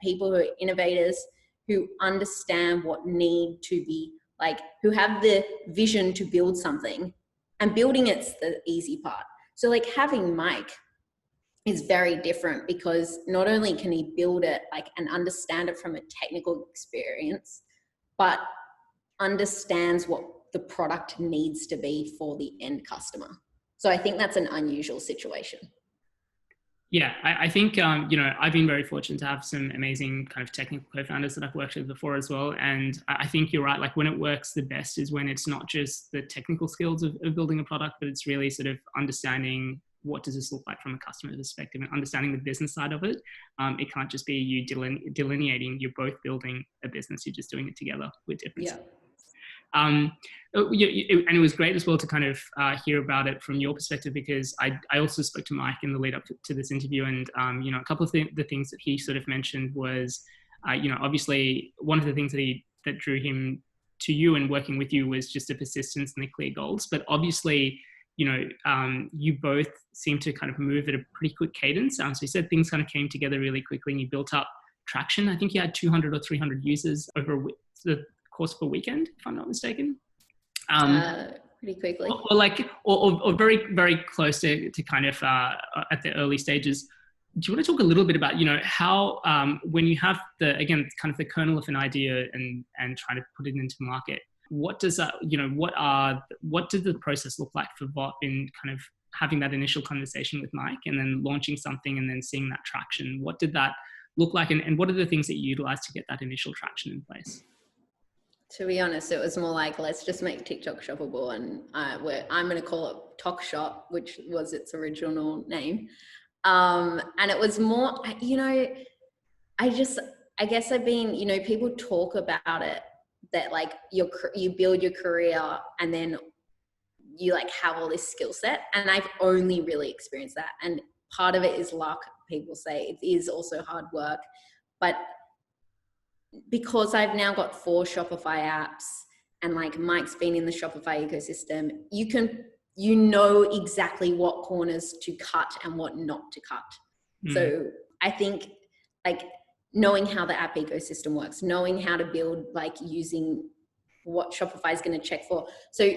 people who are innovators, who understand what need to be who have the vision to build something, and building it's the easy part. So having Mike is very different, because not only can he build it and understand it from a technical experience, but understands what the product needs to be for the end customer. So I think that's an unusual situation. Yeah, I think, I've been very fortunate to have some amazing kind of technical co-founders that I've worked with before as well. And I think you're right. When it works the best is when it's not just the technical skills of building a product, but it's really sort of understanding what does this look like from a customer perspective and understanding the business side of it. It can't just be you delineating, you're both building a business, you're just doing it together with different skills. And it was great as well to kind of hear about it from your perspective, because I also spoke to Mike in the lead up to this interview, and a couple of the things that he sort of mentioned was obviously one of the things that drew him to you and working with you was just the persistence and the clear goals. But obviously you both seem to kind of move at a pretty quick cadence. So you said things kind of came together really quickly and you built up traction. I think you had 200 or 300 users over the course of a weekend, if I'm not mistaken. Pretty quickly. Or very, very close to kind of at the early stages. Do you want to talk a little bit about, how when you have kind of the kernel of an idea and trying to put it into market, what does that, what did the process look like for Vop in kind of having that initial conversation with Mike and then launching something and then seeing that traction? What did that look like? And what are the things that you utilized to get that initial traction in place? To be honest, it was more let's just make TikTok shoppable, and I'm going to call it Tock Shop, which was its original name. And it was more, I guess I've been, people talk about it, that you build your career and then you have all this skill set, and I've only really experienced that. And part of it is luck. People say it is also hard work, but because I've now got 4 Shopify apps and like Mike's been in the Shopify ecosystem, you know exactly what corners to cut and what not to cut. So I think like knowing how the app ecosystem works, knowing how to build, like using what Shopify is going to check for. So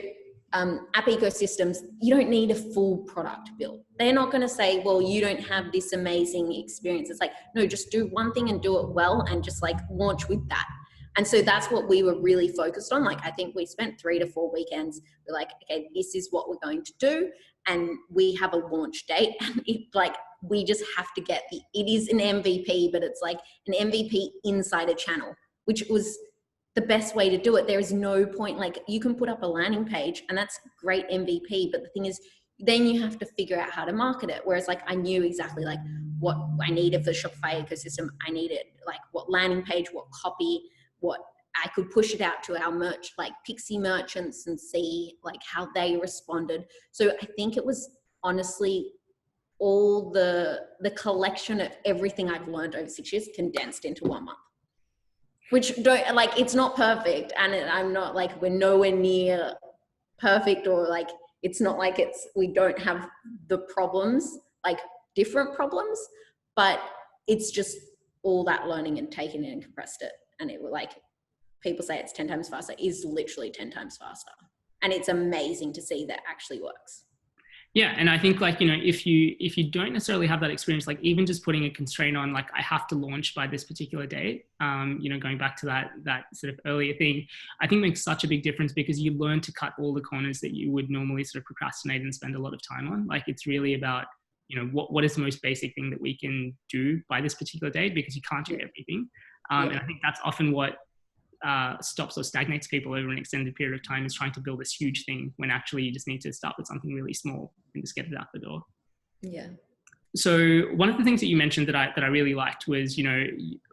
app ecosystems, you don't need a full product built. They're not going to say, well, you don't have this amazing experience. It's like, no, just do one thing and do it well and just like launch with that. And so that's what we were really focused on. Like, I think we spent 3 to 4 weekends. We're like, okay, this is what we're going to do. And we have a launch date, and we just have to get it is an MVP, but it's like an MVP inside a channel, which was the best way to do it. There is no point, like you can put up a landing page and that's great MVP, but the thing is, then you have to figure out how to market it. Whereas like I knew exactly like what I needed for the Shopify ecosystem. I needed like what landing page, what copy, what I could push it out to our like Pixie merchants and see like how they responded. So I think it was honestly all the collection of everything I've learned over 6 years condensed into 1 month. Which don't like, it's not perfect, and I'm not like, we're nowhere near perfect, or like it's not like we don't have the problems, like different problems, but it's just all that learning and taking it and compressed it. And it was like, people say it's 10 times faster, is literally 10 times faster. And it's amazing to see that actually works. Yeah. And I think like, if you don't necessarily have that experience, like even just putting a constraint on, like, I have to launch by this particular date, going back to that sort of earlier thing, I think makes such a big difference, because you learn to cut all the corners that you would normally sort of procrastinate and spend a lot of time on. Like, it's really about, what is the most basic thing that we can do by this particular date, because you can't do everything. And I think that's often what stops or stagnates people over an extended period of time, is trying to build this huge thing, when actually you just need to start with something really small and just get it out the door. Yeah. So one of the things that you mentioned that I really liked was,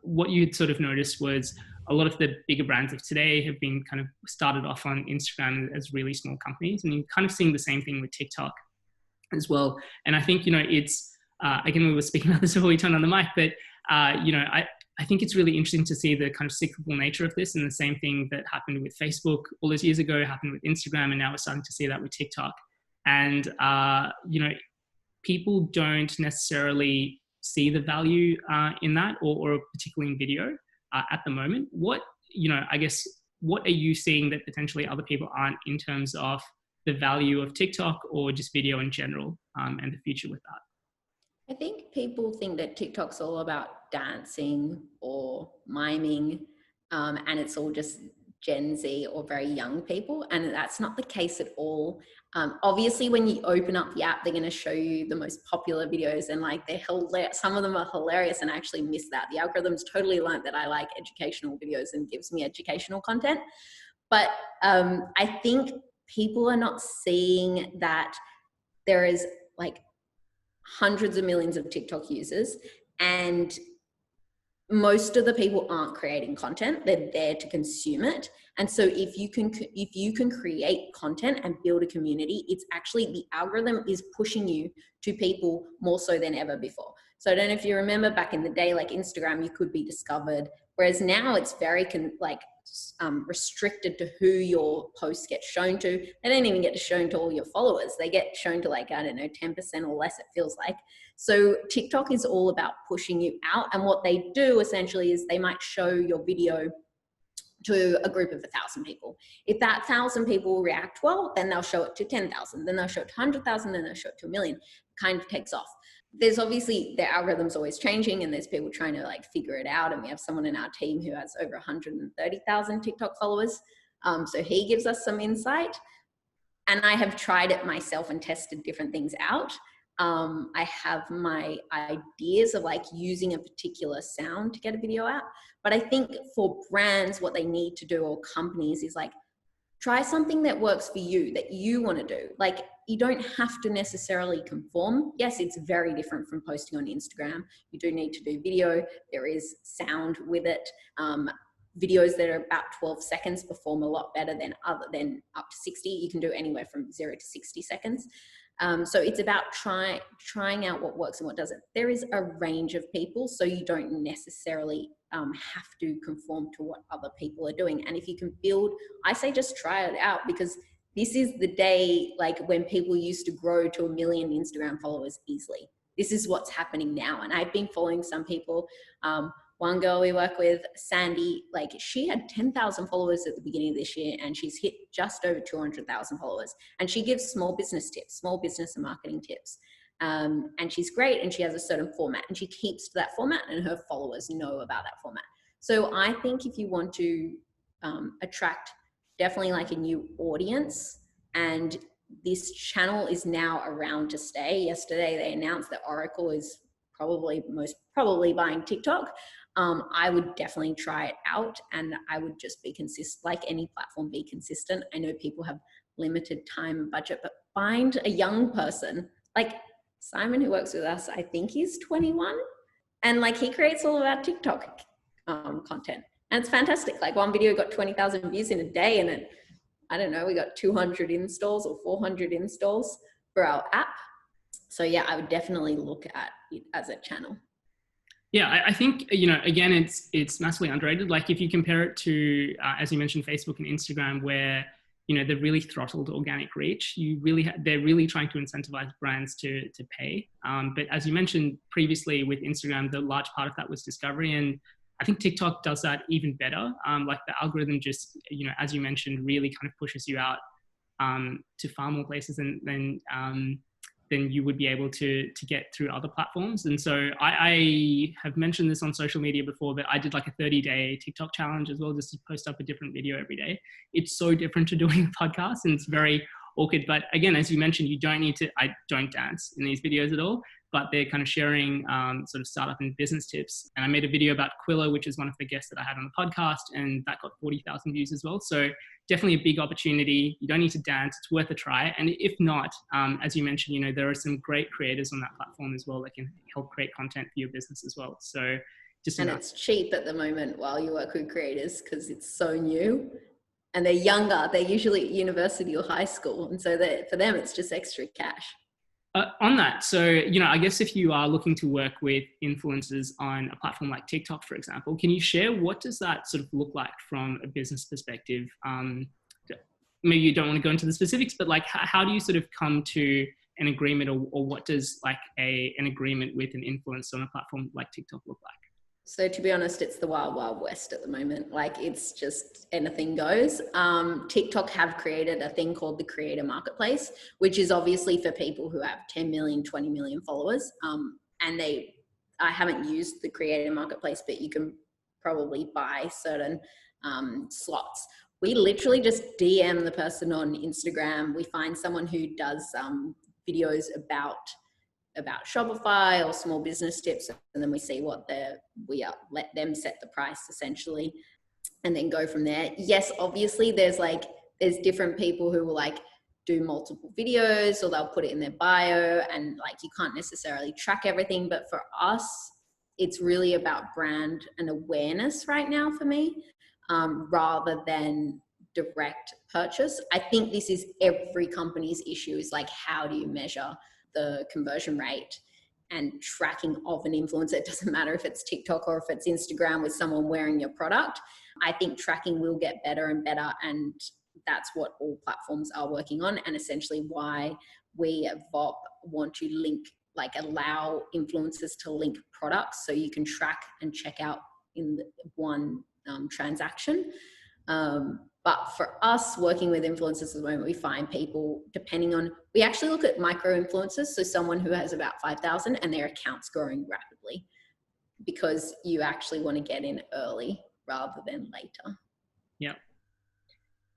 what you'd sort of noticed was a lot of the bigger brands of today have been kind of started off on Instagram as really small companies, and you're kind of seeing the same thing with TikTok as well. And I think, it's, again, we were speaking about this before we turned on the mic, but, I think it's really interesting to see the kind of cyclical nature of this, and the same thing that happened with Facebook all those years ago happened with Instagram, and now we're starting to see that with TikTok. And, people don't necessarily see the value in that, or particularly in video at the moment. What, I guess, what are you seeing that potentially other people aren't, in terms of the value of TikTok or just video in general, and the future with that? I think people think that TikTok's all about dancing or miming, and it's all just Gen Z or very young people, and that's not the case at all. Obviously, when you open up the app, they're going to show you the most popular videos, and like they're hilarious. Some of them are hilarious, and I actually miss that. The algorithm's totally learned that I like educational videos and gives me educational content. But I think people are not seeing that there is like hundreds of millions of TikTok users, and most of the people aren't creating content. They're there to consume it. And so if you can create content and build a community, it's actually, the algorithm is pushing you to people more so than ever before. So I don't know if you remember back in the day, like Instagram, you could be discovered, whereas now it's very restricted to who your posts get shown to. They don't even get shown to all your followers. They get shown to 10% or less, it feels like. So TikTok is all about pushing you out. And what they do essentially is they might show your video to a group of 1,000 people. If that 1,000 people react well, then they'll show it to 10,000, then they'll show it to 100,000, then they'll show it to 1 million. It kind of takes off. There's obviously, the algorithm's always changing, and there's people trying to figure it out. And we have someone in our team who has over 130,000 TikTok followers. So he gives us some insight. And I have tried it myself and tested different things out. I have my ideas of using a particular sound to get a video out. But I think for brands, what they need to do, or companies, is try something that works for you, that you want to do. You don't have to necessarily conform. Yes, it's very different from posting on Instagram. You do need to do video. There is sound with it. Videos that are about 12 seconds perform a lot better than up to 60. You can do anywhere from 0 to 60 seconds. So it's about trying out what works and what doesn't. There is a range of people, so you don't necessarily have to conform to what other people are doing. And if you can build, I say just try it out, because this is the day, like when people used to grow to 1 million Instagram followers easily. This is what's happening now. And I've been following some people. One girl we work with, Sandy, like she had 10,000 followers at the beginning of this year, and she's hit just over 200,000 followers. And she gives small business tips, small business and marketing tips. And she's great, and she has a certain format, and she keeps to that format, and her followers know about that format. So I think if you want to attract definitely like a new audience, and this channel is now around to stay. Yesterday they announced that Oracle is most probably buying TikTok. I would definitely try it out, and I would just be consistent, like any platform, be consistent. I know people have limited time and budget, but find a young person like Simon, who works with us. I think he's 21, and like he creates all of our TikTok content, and it's fantastic. Like one video got 20,000 views in a day, and I don't know, we got 200 installs or 400 installs for our app. So yeah, I would definitely look at it as a channel. Yeah, I think, again, it's massively underrated. Like if you compare it to, as you mentioned, Facebook and Instagram, where, they've really throttled organic reach. They're really trying to incentivize brands to pay. But as you mentioned previously with Instagram, the large part of that was discovery. And I think TikTok does that even better. Like the algorithm just, as you mentioned, really kind of pushes you out to far more places than you would be able to get through other platforms. And so I have mentioned this on social media before, but I did like a 30-day TikTok challenge as well, just to post up a different video every day. It's so different to doing a podcast, and it's very awkward. But again, as you mentioned, I don't dance in these videos at all, but they're kind of sharing sort of startup and business tips. And I made a video about Quilla, which is one of the guests that I had on the podcast, and that got 40,000 views as well. So definitely a big opportunity. You don't need to dance. It's worth a try. And if not, as you mentioned, there are some great creators on that platform as well that can help create content for your business as well. So it's cheap at the moment while you work with creators, because it's so new and they're younger. They're usually at university or high school. And so for them, it's just extra cash. On that, so, I guess if you are looking to work with influencers on a platform like TikTok, for example, can you share what does that sort of look like from a business perspective? Maybe you don't want to go into the specifics, but like how do you sort of come to an agreement, or what does like an agreement with an influencer on a platform like TikTok look like? So to be honest, it's the wild, wild west at the moment. Like it's just anything goes. TikTok have created a thing called the Creator Marketplace, which is obviously for people who have 10 million, 20 million followers. And I haven't used the Creator Marketplace, but you can probably buy certain slots. We literally just DM the person on Instagram. We find someone who does videos about Shopify or small business tips, and then we see let them set the price essentially, and then go from there. Yes, obviously there's different people who will like do multiple videos, or they'll put it in their bio, and like you can't necessarily track everything. But for us, it's really about brand and awareness right now for me, rather than direct purchase. I think this is every company's issue, is like, how do you measure the conversion rate and tracking of an influencer? It doesn't matter if it's TikTok or if it's Instagram with someone wearing your product. I think tracking will get better and better, and that's what all platforms are working on, and essentially why we at Vop want to allow influencers to link products so you can track and check out in one transaction. But for us working with influencers at the moment, we find people, we actually look at micro influencers. So someone who has about 5,000 and their account's growing rapidly, because you actually want to get in early rather than later. Yeah.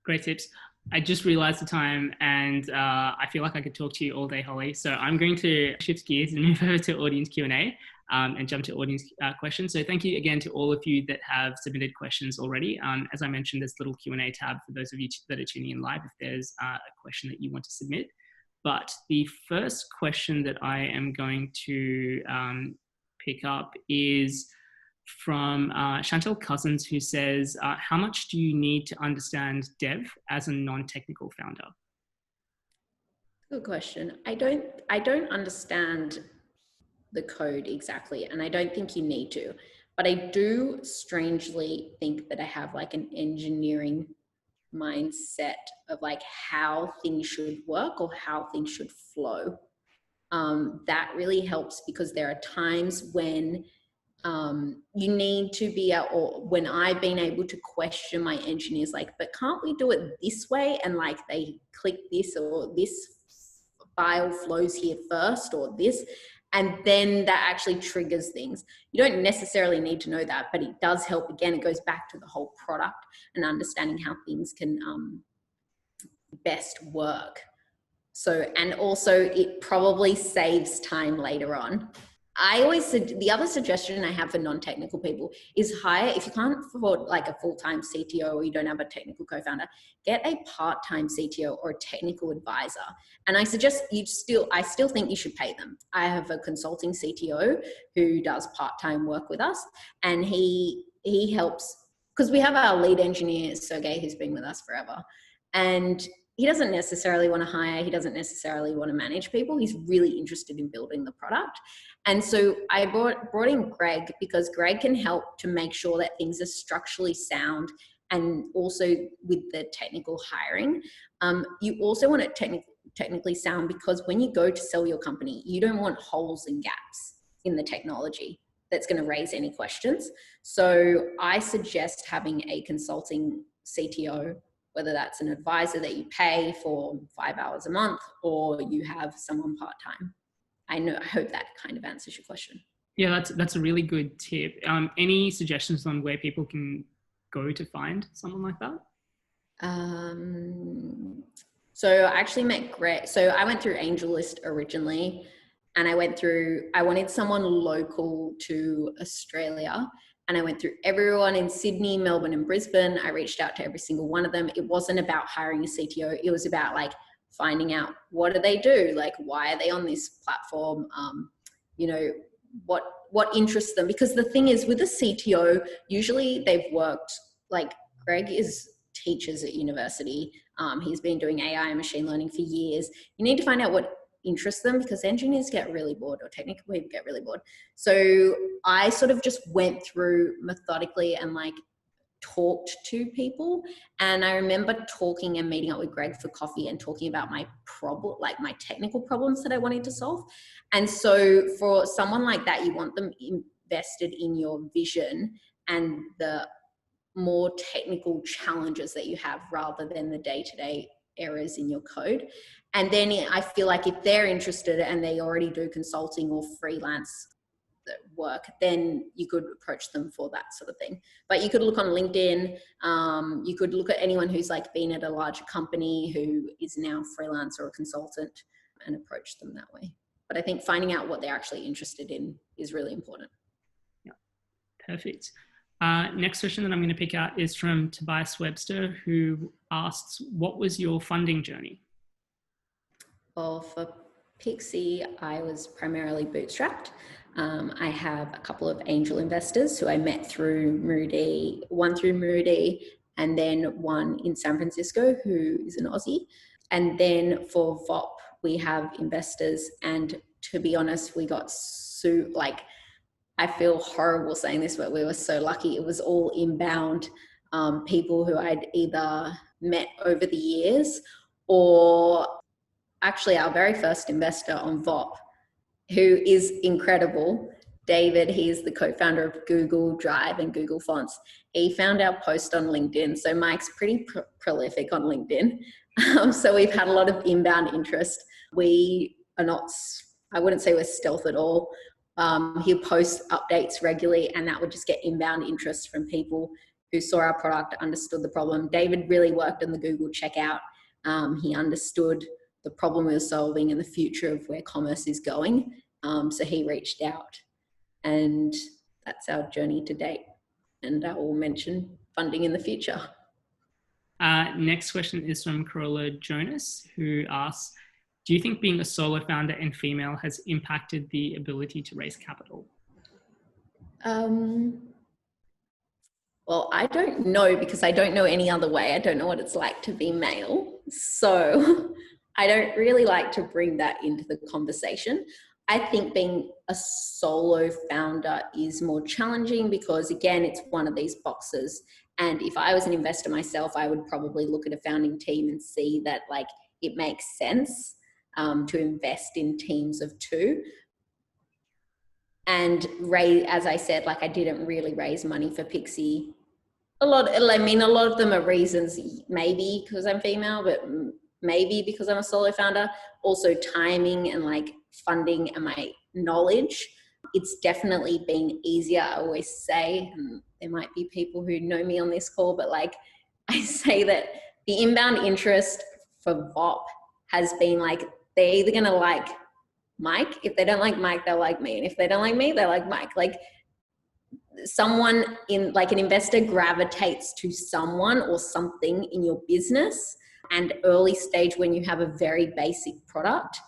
Great tips. I just realized the time, and I feel like I could talk to you all day, Holly. So I'm going to shift gears and move over to audience Q&A. And jump to audience questions. So thank you again to all of you that have submitted questions already. As I mentioned, there's a little Q&A tab for those of you that are tuning in live if there's a question that you want to submit. But the first question that I am going to pick up is from Chantel Cousins, who says, how much do you need to understand dev as a non-technical founder? Good question. I don't understand the code exactly, and I don't think you need to, but I do strangely think that I have like an engineering mindset of like how things should work or how things should flow. That really helps because there are times when you need to be out, or when I've been able to question my engineers, like, but can't we do it this way? And like they click this, or this file flows here first, or this, and then that actually triggers things. You don't necessarily need to know that, but it does help. Again, it goes back to the whole product and understanding how things can best work. So, and also it probably saves time later on. I always said the other suggestion I have for non-technical people is hire, if you can't afford like a full-time CTO or you don't have a technical co-founder, get a part-time CTO or a technical advisor. And I suggest I still think you should pay them. I have a consulting CTO who does part-time work with us, and he helps because we have our lead engineer, Sergey, who's been with us forever. And he doesn't necessarily want to hire, he doesn't necessarily want to manage people. He's really interested in building the product. And so I brought in Greg because Greg can help to make sure that things are structurally sound, and also with the technical hiring. You also want it technically sound because when you go to sell your company, you don't want holes and gaps in the technology that's going to raise any questions. So I suggest having a consulting CTO, whether that's an advisor that you pay for 5 hours a month or you have someone part-time. I hope that kind of answers your question. Yeah, that's a really good tip. Any suggestions on where people can go to find someone like that? So I actually met Greg. So I went through AngelList originally, and I wanted someone local to Australia. And I went through everyone in Sydney, Melbourne, and Brisbane. I reached out to every single one of them. It wasn't about hiring a CTO. It was about like finding out, what do they do? Like, why are they on this platform? What interests them? Because the thing is, with a CTO, usually they've worked, like Greg teaches at university. He's been doing AI and machine learning for years. You need to find out what interests them, because engineers get really bored, or technical people get really bored. So I sort of just went through methodically and like talked to people. And I remember talking and meeting up with Greg for coffee and talking about my problem, like my technical problems that I wanted to solve. And so for someone like that, you want them invested in your vision and the more technical challenges that you have, rather than the day-to-day errors in your code. And then I feel like if they're interested and they already do consulting or freelance work, then you could approach them for that sort of thing. But you could look on LinkedIn. You could look at anyone who's like been at a larger company who is now freelance or a consultant, and approach them that way. But I think finding out what they're actually interested in is really important. Yeah, perfect. Next question that I'm going to pick out is from Tobias Webster, who asks, what was your funding journey? Well, for Pixie, I was primarily bootstrapped. I have a couple of angel investors who I met through Muru-D, one through Muru-D, and then one in San Francisco who is an Aussie. And then for Vop, we have investors, and to be honest, we got I feel horrible saying this, but we were so lucky. It was all inbound people who I'd either met over the years, or actually our very first investor on Vop, who is incredible, David. He's the co-founder of Google Drive and Google Fonts. He found our post on LinkedIn. So Mike's pretty prolific on LinkedIn. So we've had a lot of inbound interest. We are not, I wouldn't say we're stealth at all. He'll post updates regularly, and that would just get inbound interest from people who saw our product, understood the problem. David really worked on the Google checkout. He understood the problem we were solving and the future of where commerce is going. So he reached out, and that's our journey to date. And I will mention funding in the future. Next question is from Corolla Jonas, who asks, do you think being a solo founder and female has impacted the ability to raise capital? Well, I don't know, because I don't know any other way. I don't know what it's like to be male. So I don't really like to bring that into the conversation. I think being a solo founder is more challenging because, again, it's one of these boxes. And if I was an investor myself, I would probably look at a founding team and see that like it makes sense to invest in teams of two. And as I said, like I didn't really raise money for Pixie. A lot of them are reasons, maybe because I'm female, but maybe because I'm a solo founder. Also timing and like funding and my knowledge. It's definitely been easier. I always say, and there might be people who know me on this call, but like I say that the inbound interest for Vop has been like, they're either going to like Mike. If they don't like Mike, they'll like me. And if they don't like me, they like Mike. Like someone in like an investor gravitates to someone or something in your business. And early stage, when you have a very basic product,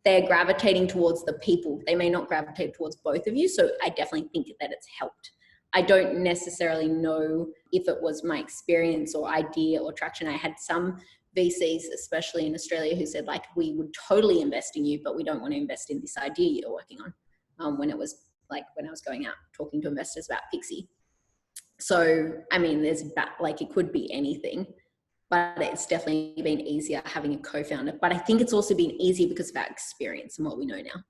they're gravitating towards the people. They may not gravitate towards both of you. So I definitely think that it's helped. I don't necessarily know if it was my experience or idea or traction. I had some VCs, especially in Australia, who said like, we would totally invest in you, but we don't want to invest in this idea you're working on. When I was going out talking to investors about Pixie. So, I mean, like it could be anything, but it's definitely been easier having a co-founder. But I think it's also been easier because of our experience and what we know now.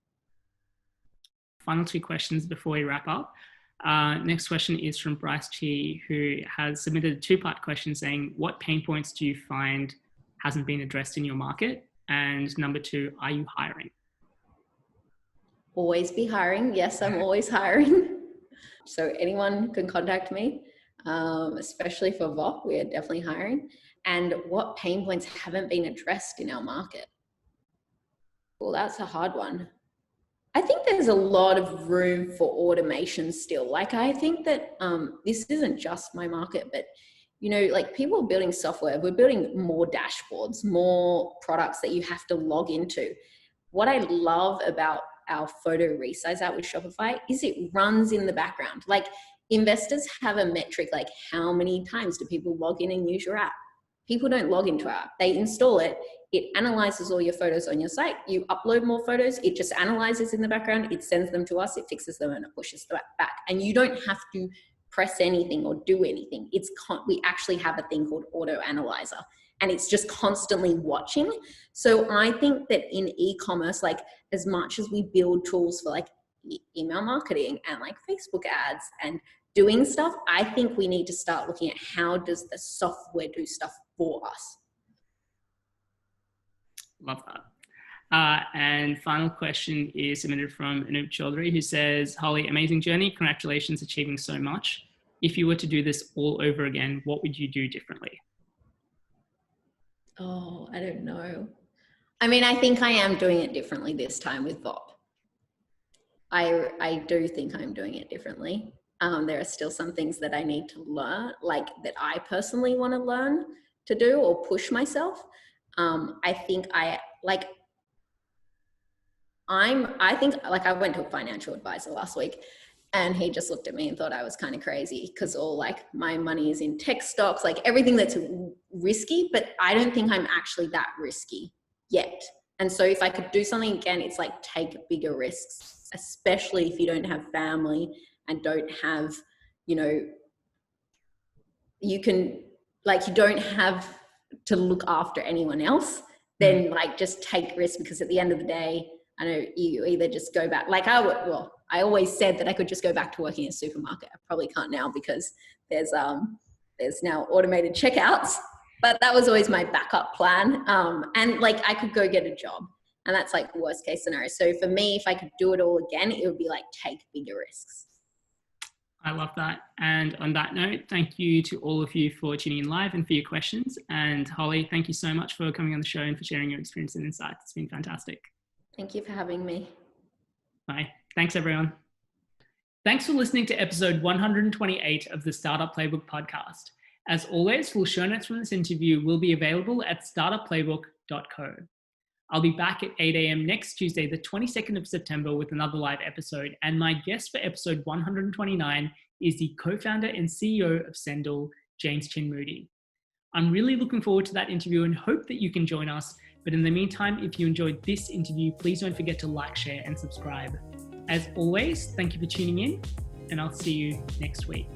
Final two questions before we wrap up. Next question is from Bryce Chi, who has submitted a two-part question saying, what pain points do you find hasn't been addressed in your market? And number two, are you hiring? Always be hiring. Yes, I'm always hiring. So anyone can contact me, especially for Vop. We are definitely hiring. And what pain points haven't been addressed in our market? Well, that's a hard one. I think there's a lot of room for automation still. Like I think that this isn't just my market, but you know, like people are building software. We're building more dashboards, more products that you have to log into. What I love about our photo resize app with Shopify is it runs in the background. Like investors have a metric, like how many times do people log in and use your app? People don't log into our app. They install it. It analyzes all your photos on your site. You upload more photos. It just analyzes in the background. It sends them to us. It fixes them and it pushes them back. And you don't have to press anything or do anything. We actually have a thing called Auto Analyzer, and it's just constantly watching. So I think that in e-commerce, like as much as we build tools for like email marketing and like Facebook ads and doing stuff, I think we need to start looking at how does the software do stuff for us. Love that. And final question is submitted from Anup Chaudhary, who says, Holly, amazing journey. Congratulations achieving so much. If you were to do this all over again, what would you do differently? Oh, I don't know. I mean, I think I am doing it differently this time with Vop. I do think I'm doing it differently. There are still some things that I need to learn, like that I personally want to learn to do or push myself. I think I went to a financial advisor last week and he just looked at me and thought I was kind of crazy because all like my money is in tech stocks, like everything that's risky, but I don't think I'm actually that risky yet. And so if I could do something again, it's like take bigger risks, especially if you don't have family and don't have, you know, you don't have to look after anyone else, then like just take risks, because at the end of the day, I know you either just go back, like I always said that I could just go back to working in a supermarket. I probably can't now because there's now automated checkouts, but that was always my backup plan. And like I could go get a job, and that's like worst case scenario. So for me, if I could do it all again, it would be like take bigger risks. I love that. And on that note, thank you to all of you for tuning in live and for your questions. And Holly, thank you so much for coming on the show and for sharing your experience and insights. It's been fantastic. Thank you for having me. Bye. Thanks, everyone. Thanks for listening to episode 128 of the Startup Playbook podcast. As always, full show notes from this interview will be available at startupplaybook.co. I'll be back at 8 a.m. next Tuesday, the 22nd of September, with another live episode. And my guest for episode 129 is the co-founder and CEO of Sendle, Chin Moody. I'm really looking forward to that interview and hope that you can join us. But in the meantime, if you enjoyed this interview, please don't forget to like, share, and subscribe. As always, thank you for tuning in, and I'll see you next week.